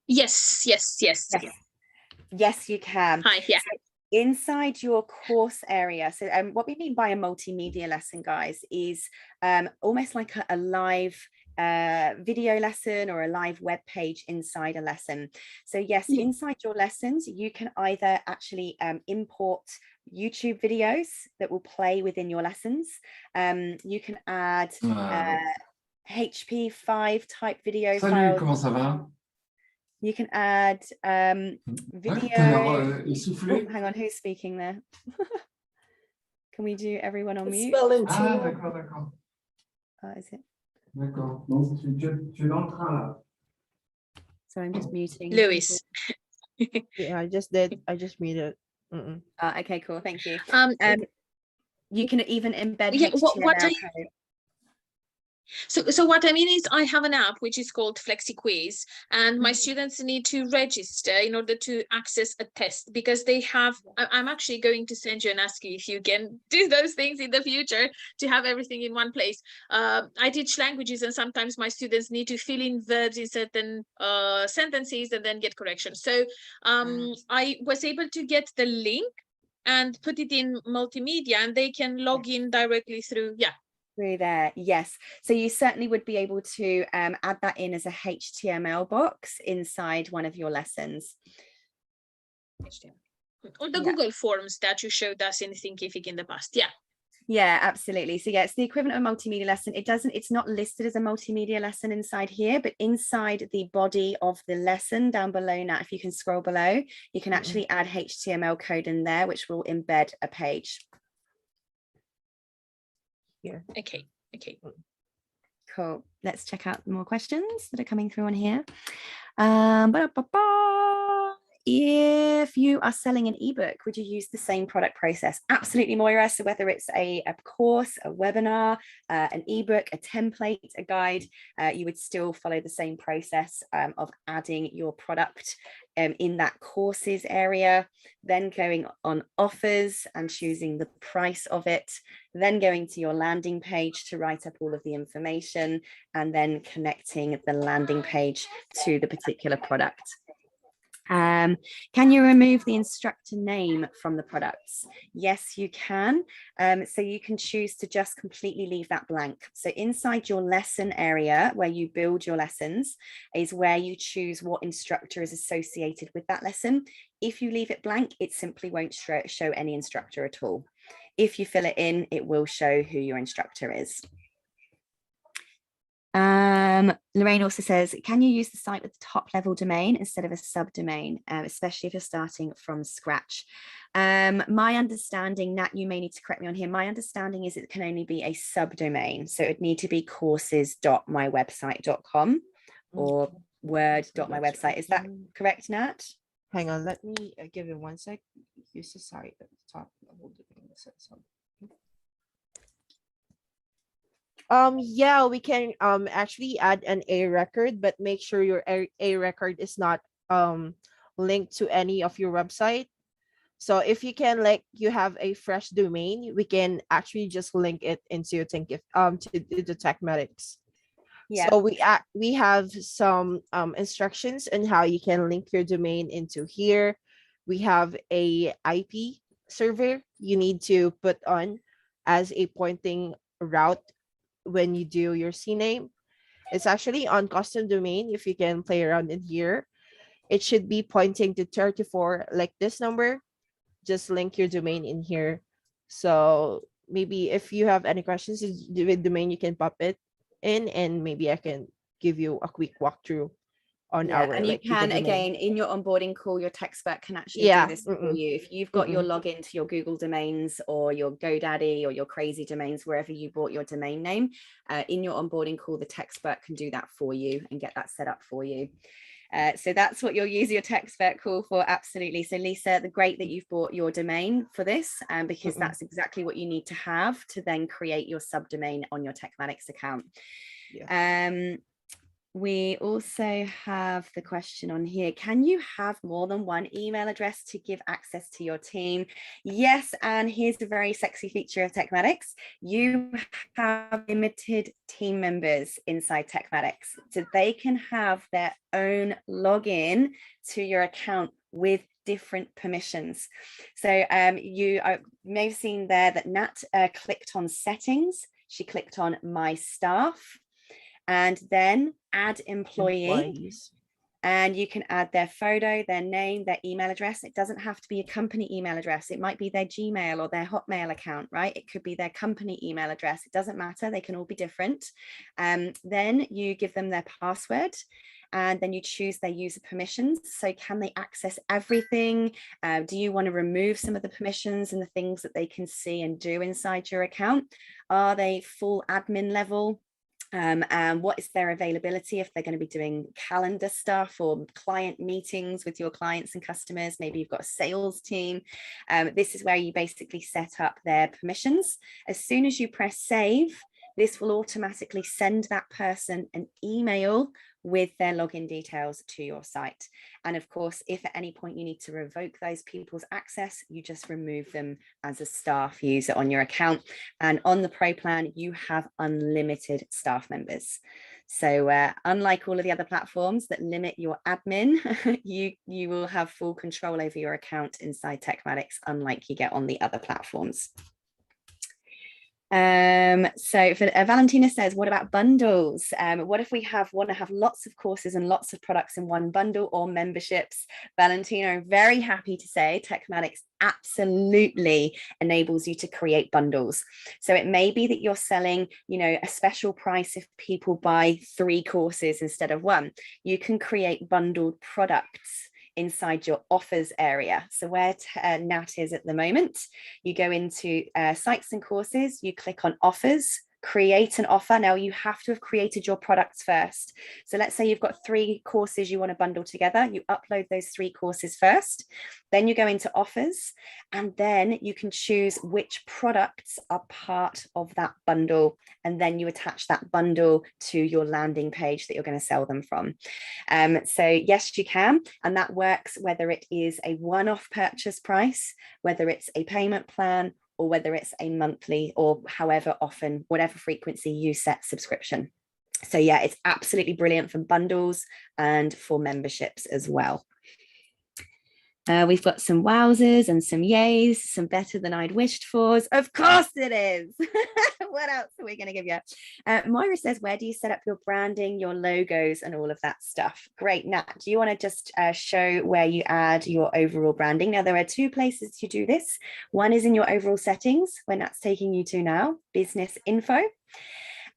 Yes. Yes, you can. Hi, yeah. So inside your course area, so what we mean by a multimedia lesson, guys, is almost like a live video lesson or a live web page inside a lesson. So yes, inside your lessons, you can either actually import YouTube videos that will play within your lessons. You can add HP5 type video Salut, files. comment ça va? You can add video. Oh, hang on, who's speaking there? Can we do everyone on mute? Ah, d'accord. Oh, is it? D'accord. Donc, tu es dans le train là. So I'm just muting. Lewis. Yeah, I just did. I just muted. Mm-mm. Okay, cool. Thank you. Um, You can even embed yeah, what HTML I code. So what I mean is I have an app which is called Flexi Quiz, and my Mhm. students need to register in order to access a test, because they have, I'm actually going to send you and ask you if you can do those things in the future to have everything in one place. I teach languages, and sometimes my students need to fill in verbs in certain sentences and then get corrections. So I was able to get the link and put it in multimedia, and they can log in directly through, yeah. Through there, yes. So you certainly would be able to add that in as a HTML box inside one of your lessons. Or the Yeah. Google Forms that you showed us in Thinkific in the past, yeah. Yeah, absolutely. So yeah, it's the equivalent of a multimedia lesson. It's not listed as a multimedia lesson inside here, but inside the body of the lesson down below now, if you can scroll below, you can actually add HTML code in there, which will embed a page. Here. Okay. Cool. Let's check out more questions that are coming through on here. If you are selling an ebook, would you use the same product process? Absolutely, Moira. So whether it's a course, a webinar, an ebook, a template, a guide, you would still follow the same process of adding your product in that courses area, then going on offers and choosing the price of it, then going to your landing page to write up all of the information, and then connecting the landing page to the particular product. Can you remove the instructor name from the products? Yes, you can. So you can choose to just completely leave that blank. So inside your lesson area where you build your lessons is where you choose what instructor is associated with that lesson. If you leave it blank, it simply won't show any instructor at all. If you fill it in, it will show who your instructor is. Lorraine also says, can you use the site with the top level domain instead of a subdomain, especially if you're starting from scratch? My understanding, Nat, you may need to correct me on here. My understanding is it can only be a subdomain. So it'd need to be courses.mywebsite.com or word.mywebsite. Is that correct, Nat? Hang on, let me give you 1 sec. Use the site at the top level domain. Yeah, we can actually add an A record, but make sure your A record is not linked to any of your website. So if you can, like, you have a fresh domain, we can actually just link it into to the Techmatics. Yeah. So we have some instructions on how you can link your domain into here. We have a IP server you need to put on as a pointing route when you do your CNAME. It's actually on custom domain. If you can play around in here, it should be pointing to 34, like this number. Just link your domain in here. So maybe if you have any questions with domain, you can pop it in, and maybe I can give you a quick walkthrough on our, and you like, can domain. again in your onboarding call, your Techspert can actually do this for you. If you've got your login to your Google domains or your GoDaddy or your crazy domains, wherever you bought your domain name, in your onboarding call, the Techspert can do that for you and get that set up for you. So that's what you'll use your Techspert call for. Absolutely. So Lisa, great that you've bought your domain for this, because that's exactly what you need to have to then create your subdomain on your Techmatics account. Yeah. We also have the question on here, can you have more than one email address to give access to your team? Yes, and here's a very sexy feature of Techmatics. You have limited team members inside Techmatics, so they can have their own login to your account with different permissions. So you may have seen there that Nat clicked on settings. She clicked on my staff, and then add employee. And you can add their photo, their name, their email address. It doesn't have to be a company email address. It might be their Gmail or their Hotmail account, right? It could be their company email address. It doesn't matter. They can all be different. Then you give them their password, and then you choose their user permissions. So can they access everything? Do you want to remove some of the permissions and the things that they can see and do inside your account? Are they full admin level? and what is their availability if they're going to be doing calendar stuff or client meetings with your clients and customers. Maybe you've got a sales team. This is where you basically set up their permissions. As soon as you press save, this will automatically send that person an email with their login details to your site. And of course, if at any point you need to revoke those people's access, you just remove them as a staff user on your account. And on the Pro plan, you have unlimited staff members. So unlike all of the other platforms that limit your admin, you will have full control over your account inside Techmatics, unlike you get on the other platforms. So for Valentina says, what about bundles? What if we want to have lots of courses and lots of products in one bundle, or memberships? Valentina, I'm very happy to say Techmatics absolutely enables you to create bundles. So it may be that you're selling, a special price if people buy 3 courses instead of 1. You can create bundled products inside your offers area. So where Nat is at the moment, you go into sites and courses, you click on offers, create an offer. Now you have to have created your products first. So let's say you've got 3 courses you want to bundle together. You upload those 3 courses first, then you go into offers, and then you can choose which products are part of that bundle. And then you attach that bundle to your landing page that you're going to sell them from. So yes, you can. And that works whether it is a one-off purchase price, whether it's a payment plan, or whether it's a monthly, or however often, whatever frequency you set subscription. So yeah, it's absolutely brilliant for bundles and for memberships as well. We've got some wowzers and some yays, some better than I'd wished for. Of course it is. What else are we going to give you? Moira says, where do you set up your branding, your logos, and all of that stuff? Great. Nat, do you want to just show where you add your overall branding? Now, there are 2 places to do this. One is in your overall settings, where Nat's taking you to now, business info.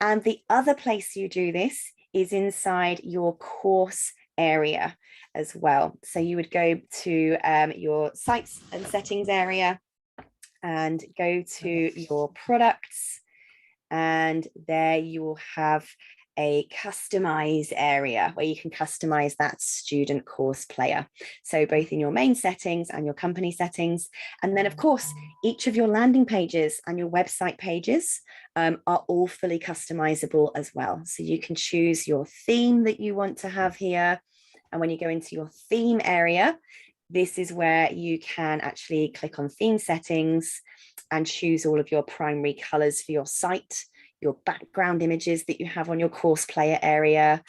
And the other place you do this is inside your course area as well. So you would go to your sites and settings area and go to your products, and there you will have a customize area where you can customize that student course player. So both in your main settings and your company settings. And then of course, each of your landing pages and your website pages are all fully customizable as well. So you can choose your theme that you want to have here. And when you go into your theme area, this is where you can actually click on theme settings and choose all of your primary colors for your site, your background images that you have on your course player area,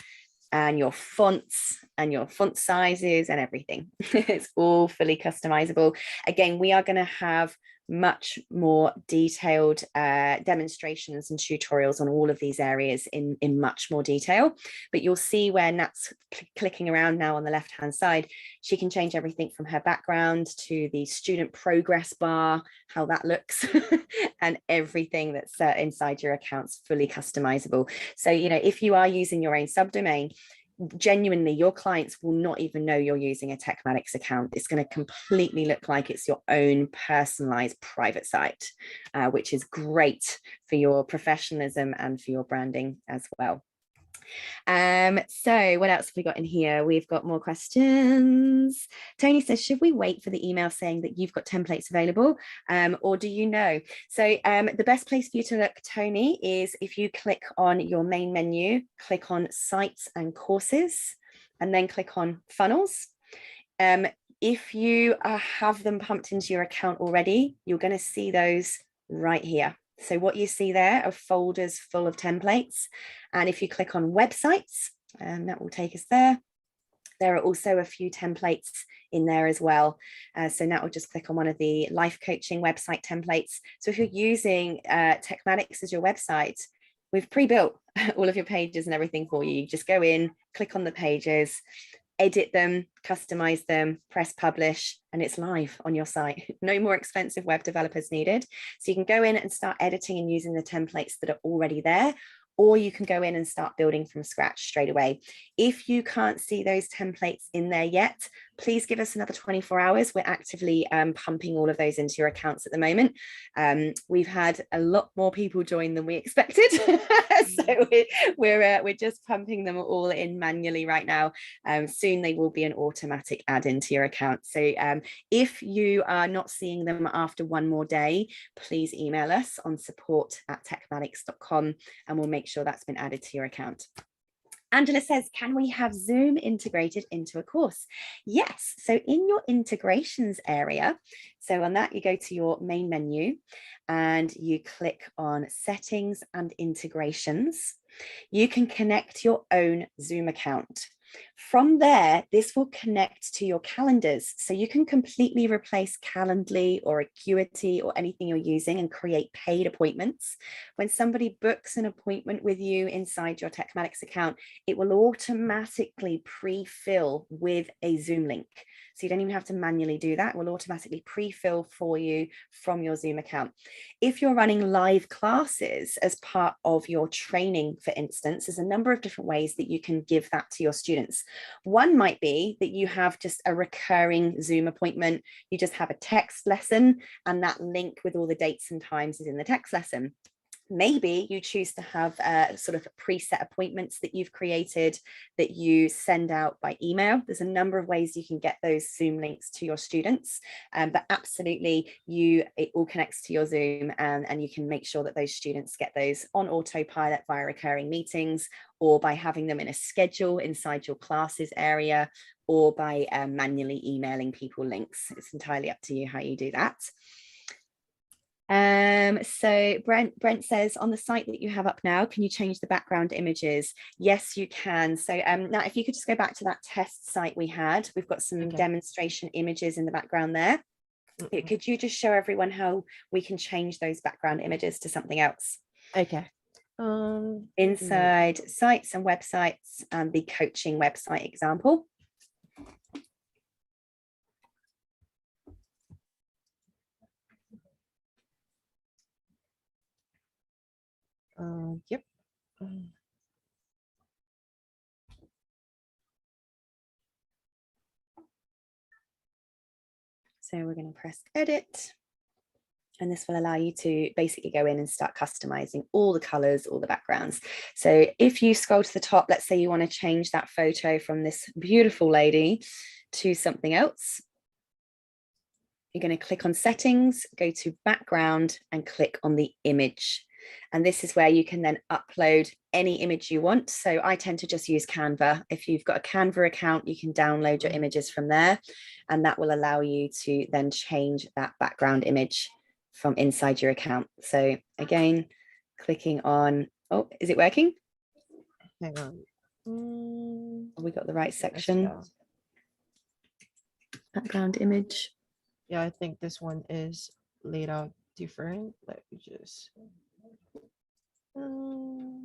and your fonts and your font sizes and everything. It's all fully customizable. Again, we are going to have much more detailed demonstrations and tutorials on all of these areas in much more detail, but you'll see where Nat's clicking around now on the left hand side, she can change everything from her background to the student progress bar, how that looks, and everything that's inside your account's fully customizable. So if you are using your own subdomain, genuinely your clients will not even know you're using a Techmatics account. It's going to completely look like it's your own personalized private site, which is great for your professionalism and for your branding as well. So what else have we got in here? We've got more questions. Tony says, should we wait for the email saying that you've got templates available, or do you know? So the best place for you to look, Tony, is if you click on your main menu, click on sites and courses, and then click on funnels. If you have them pumped into your account already, you're going to see those right here. So what you see there are folders full of templates. And if you click on websites, that will take us there. There are also a few templates in there as well. So now we'll just click on one of the life coaching website templates. So if you're using Techmatics as your website, we've pre-built all of your pages and everything for you. You just go in, click on the pages, edit them, customize them, press publish, and it's live on your site. No more expensive web developers needed. So you can go in and start editing and using the templates that are already there, or you can go in and start building from scratch straight away. If you can't see those templates in there yet, please give us another 24 hours. We're actively pumping all of those into your accounts at the moment. We've had a lot more people join than we expected. So we're just pumping them all in manually right now. Soon they will be an automatic add into your account. So if you are not seeing them after one more day, please email us on support@techmatics.com and we'll make sure that's been added to your account. Angela says, can we have Zoom integrated into a course? Yes. So in your integrations area, so on that, you go to your main menu and you click on settings and integrations. You can connect your own Zoom account. From there, this will connect to your calendars. So you can completely replace Calendly or Acuity or anything you're using and create paid appointments. When somebody books an appointment with you inside your Techmatics account, it will automatically pre-fill with a Zoom link. So you don't even have to manually do that. It will automatically pre-fill for you from your Zoom account. If you're running live classes as part of your training, for instance, there's a number of different ways that you can give that to your students. One might be that you have just a recurring Zoom appointment. You just have a text lesson and that link with all the dates and times is in the text lesson. Maybe you choose to have sort of preset appointments that you've created that you send out by email. There's a number of ways you can get those Zoom links to your students, but absolutely it all connects to your Zoom and you can make sure that those students get those on autopilot via recurring meetings or by having them in a schedule inside your classes area or by manually emailing people links. It's entirely up to you how you do that. So Brent says, on the site that you have up now, can you change the background images? Yes, you can. So now if you could just go back to that test site we had, we've got some demonstration images in the background there. Could you just show everyone how we can change those background images to something else? Okay. Inside sites and websites and the coaching website example. Yep. So we're going to press edit. And this will allow you to basically go in and start customizing all the colors, all the backgrounds. So if you scroll to the top, let's say you want to change that photo from this beautiful lady to something else. You're going to click on settings, go to background and click on the image. And this is where you can then upload any image you want. So I tend to just use Canva. If you've got a Canva account, you can download your images from there. And that will allow you to then change that background image from inside your account. So again, clicking on, oh, is it working? Hang on. Have we got the right section? Background image. Yeah, I think this one is laid out different. Let me just. Oh,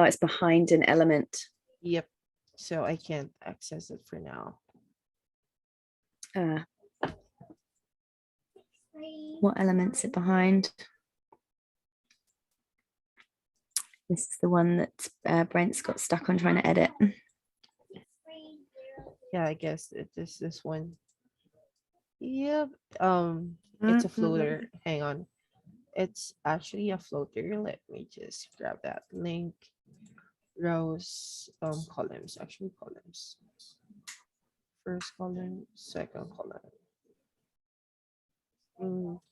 it's behind an element. Yep. So I can't access it for now. What element's it behind? This is the one that Brent's got stuck on trying to edit. Yeah, I guess it is this one. Yep. It's a floater. Hang on. It's actually a floater. Let me just grab that link. Rows, columns, actually columns. First column, second column.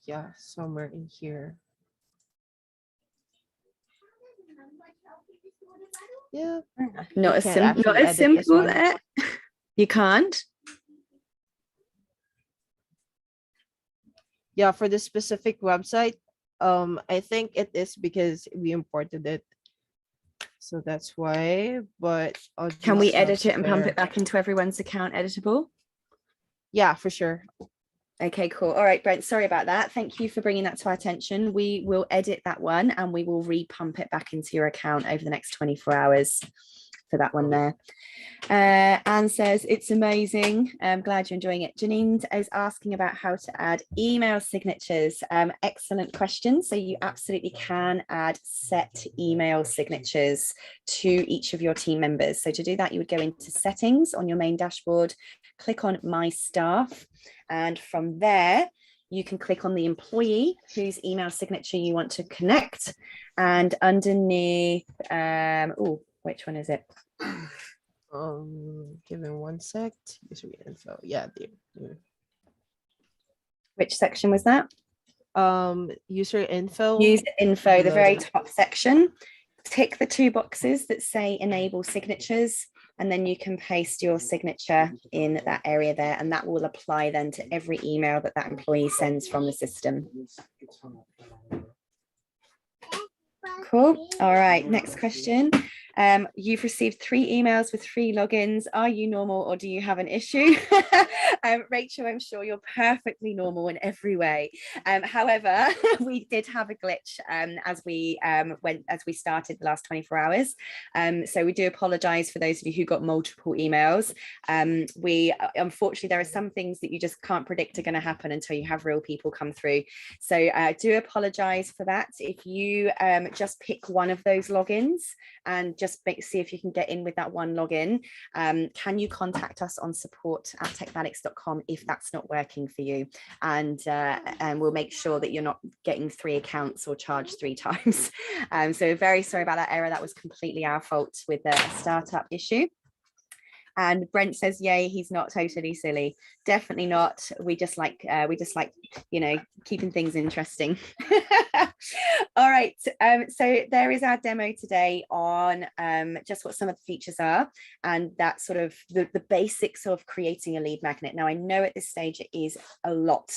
Yeah, somewhere in here. Yeah. Not as actually not as edit this simple one. there. You can't. Yeah, for this specific website, I think it is because we imported it. So that's why, but Can we edit it and pump it back into everyone's account editable? Yeah, for sure. Okay, cool. All right, Brent, sorry about that. Thank you for bringing that to our attention. We will edit that one and we will repump it back into your account over the next 24 hours. for that one there. Anne says it's amazing. I'm glad you're enjoying it. Janine is asking about how to add email signatures. Excellent question. So you absolutely can add set email signatures to each of your team members. So to do that, you would go into settings on your main dashboard, click on my staff, and from there you can click on the employee whose email signature you want to connect, and underneath which one is it? Give me 1 sec. User info. Yeah, there. Which section was that? User info. User info, the very Below. top section. Tick the 2 boxes that say enable signatures, and then you can paste your signature in that area there, and that will apply then to every email that employee sends from the system. Cool. All right, next question. You've received 3 emails with 3 logins. Are you normal or do you have an issue? Rachel, I'm sure you're perfectly normal in every way. However, we did have a glitch as we started the last 24 hours. So we do apologize for those of you who got multiple emails. Unfortunately, there are some things that you just can't predict are going to happen until you have real people come through. So I do apologize for that. If you just pick one of those logins and just see if you can get in with that one login. Can you contact us on support@techmatics.com if that's not working for you? And we'll make sure that you're not getting 3 accounts or charged 3 times. So very sorry about that error. That was completely our fault with a startup issue. And Brent says, yay, he's not totally silly. Definitely not. We just like, you know, keeping things interesting. All right. So there is our demo today on just what some of the features are. And that's sort of the basics of creating a lead magnet. Now, I know at this stage it is a lot,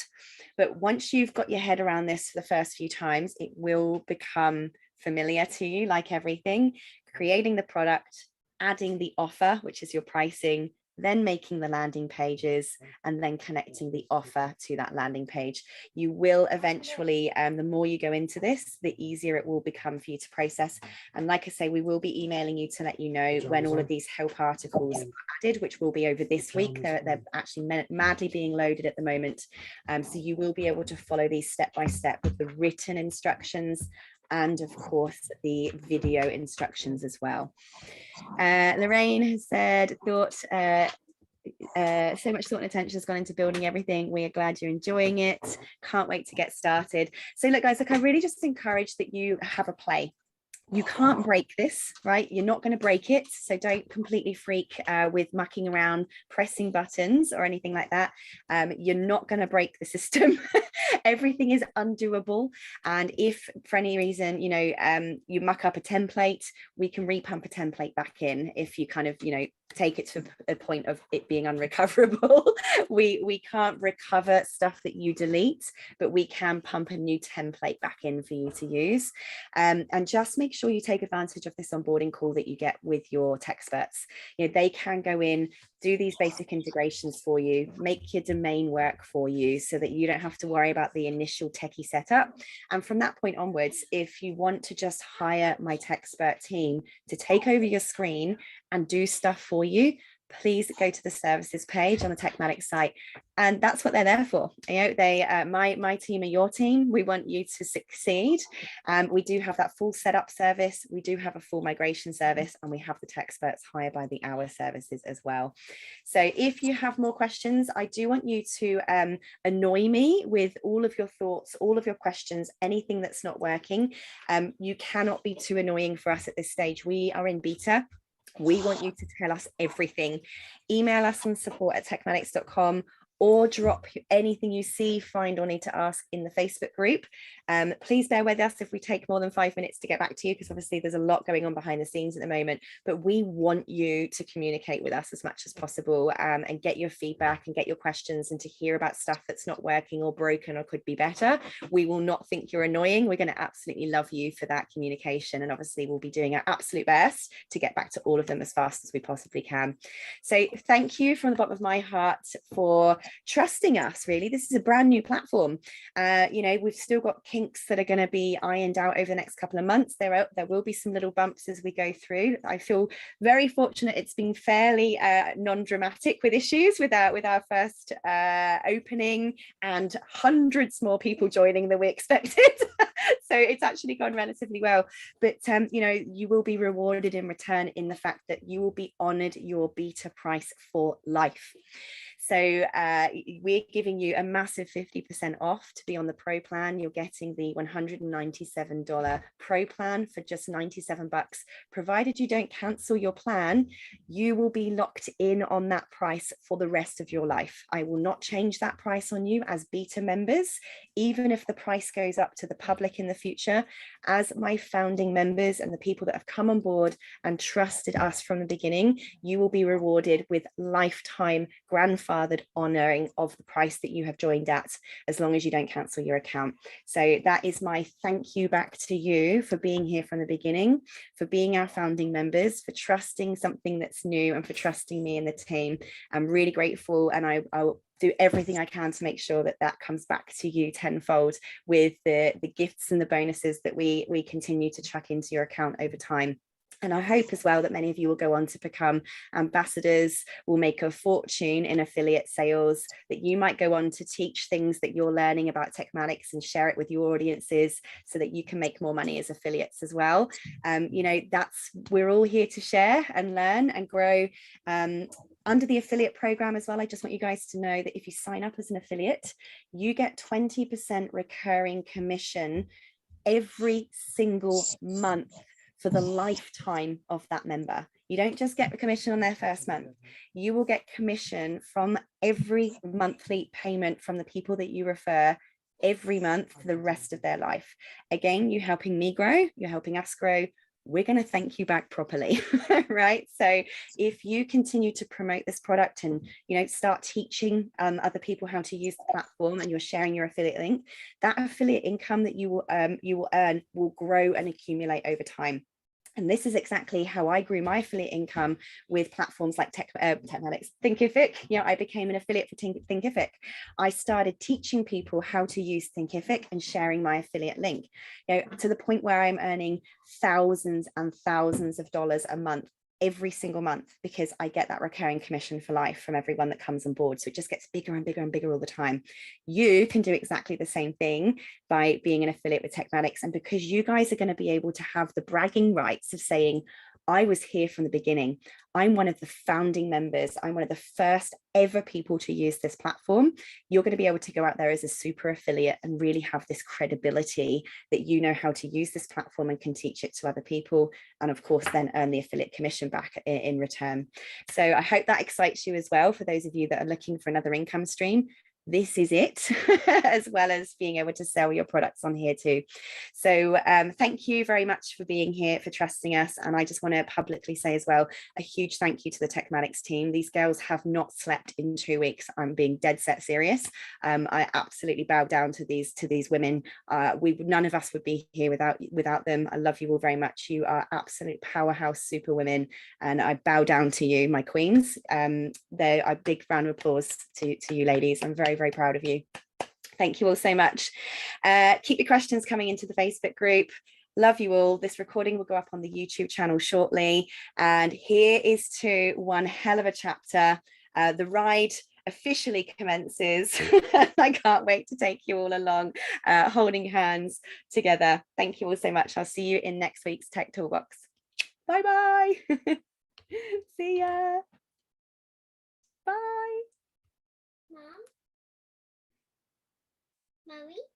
but once you've got your head around this for the first few times, it will become familiar to you, like everything. Creating the product, adding the offer, which is your pricing, then making the landing pages, and then connecting the offer to that landing page. You will eventually, the more you go into this, the easier it will become for you to process. And like I say, we will be emailing you to let you know when all of these help articles are added, which will be over this week. They're actually madly being loaded at the moment. So you will be able to follow these step by step with the written instructions, and of course the video instructions as well. Lorraine has said, so much thought and attention has gone into building everything. We are glad you're enjoying it. Can't wait to get started. So look, guys, I really just encourage that you have a play. You can't break this, right? You're not going to break it. So don't completely freak with mucking around, pressing buttons or anything like that. You're not going to break the system. Everything is undoable. And if for any reason, you know, you muck up a template, we can repump a template back in. If you kind of, you know, take it to a point of it being unrecoverable. we can't recover stuff that you delete, but we can pump a new template back in for you to use. And just make sure you take advantage of this onboarding call that you get with your tech experts. You know, they can go in, do these basic integrations for you, make your domain work for you so that you don't have to worry about the initial techie setup. And from that point onwards, if you want to just hire my tech expert team to take over your screen and do stuff for you, please go to the services page on the Techmatics site, and that's what they're there for. You know, they my team are your team. We want you to succeed. We do have that full setup service, we do have a full migration service, and we have the tech experts hire by the hour services as well. So if you have more questions, I do want you to annoy me with all of your thoughts, all of your questions, anything that's not working. You cannot be too annoying for us at this stage. We are in beta. We want you to tell us everything. Email us on support@techmatics.com, or drop anything you see, find, or need to ask in the Facebook group. Please bear with us if we take more than 5 minutes to get back to you, because obviously there's a lot going on behind the scenes at the moment, but we want you to communicate with us as much as possible, and get your feedback and get your questions, and to hear about stuff that's not working or broken or could be better. We will not think you're annoying. We're going to absolutely love you for that communication, and obviously we'll be doing our absolute best to get back to all of them as fast as we possibly can. So thank you from the bottom of my heart for trusting us. Really, this is a brand new platform. You know, we've still got kinks that are going to be ironed out over the next couple of months. There will be some little bumps as we go through. I feel very fortunate. It's been fairly non-dramatic with issues with our first opening, and hundreds more people joining than we expected. So it's actually gone relatively well. But you know, you will be rewarded in return in the fact that you will be honored your beta price for life. So we're giving you a massive 50% off to be on the Pro plan. You're getting the $197 Pro plan for just $97. Provided you don't cancel your plan, you will be locked in on that price for the rest of your life. I will not change that price on you as beta members, even if the price goes up to the public in the future. As my founding members and the people that have come on board and trusted us from the beginning, you will be rewarded with lifetime grandfathered honoring of the price that you have joined at, as long as you don't cancel your account. So that is my thank you back to you for being here from the beginning, for being our founding members, for trusting something that's new, and for trusting me and the team. I'm really grateful, and I'll do everything I can to make sure that that comes back to you tenfold with the gifts and the bonuses that we continue to chuck into your account over time. And I hope as well that many of you will go on to become ambassadors, will make a fortune in affiliate sales, that you might go on to teach things that you're learning about Techmatics and share it with your audiences so that you can make more money as affiliates as well. You know, we're all here to share and learn and grow. Under the affiliate program as well, I just want you guys to know that if you sign up as an affiliate, you get 20% recurring commission every single month for the lifetime of that member. You don't just get a commission on their first month. You will get commission from every monthly payment from the people that you refer every month for the rest of their life. Again, you're helping me grow, you're helping us grow. We're going to thank you back properly, right? So if you continue to promote this product and, you know, start teaching other people how to use the platform, and you're sharing your affiliate link, that affiliate income that you will earn will grow and accumulate over time. And this is exactly how I grew my affiliate income with platforms like Techmatics, Thinkific. You know, I became an affiliate for Thinkific. I started teaching people how to use Thinkific and sharing my affiliate link, you know, to the point where I'm earning thousands and thousands of dollars a month, every single month, because I get that recurring commission for life from everyone that comes on board. So it just gets bigger and bigger and bigger all the time. You can do exactly the same thing by being an affiliate with Techmatics. And because you guys are going to be able to have the bragging rights of saying, I was here from the beginning. I'm one of the founding members. I'm one of the first ever people to use this platform. You're going to be able to go out there as a super affiliate and really have this credibility that you know how to use this platform and can teach it to other people. And of course, then earn the affiliate commission back in return. So I hope that excites you as well. For those of you that are looking for another income stream, this is it, as well as being able to sell your products on here too. So thank you very much for being here, for trusting us. And I just want to publicly say as well, a huge thank you to the Techmatics team. These girls have not slept in 2 weeks. I'm being dead set serious. I absolutely bow down to these women. None of us would be here without them. I love you all very much. You are absolute powerhouse super women, and I bow down to you, my queens. They're a big round of applause to you ladies. I'm very, very proud of you. Thank you all so much. Keep your questions coming into the Facebook group. Love you all. This recording will go up on the YouTube channel shortly. And here is to one hell of a chapter. The ride officially commences. I can't wait to take you all along, holding hands together. Thank you all so much. I'll see you in next week's Tech Toolbox. Bye-bye. See ya. Bye. Mom? Mommy?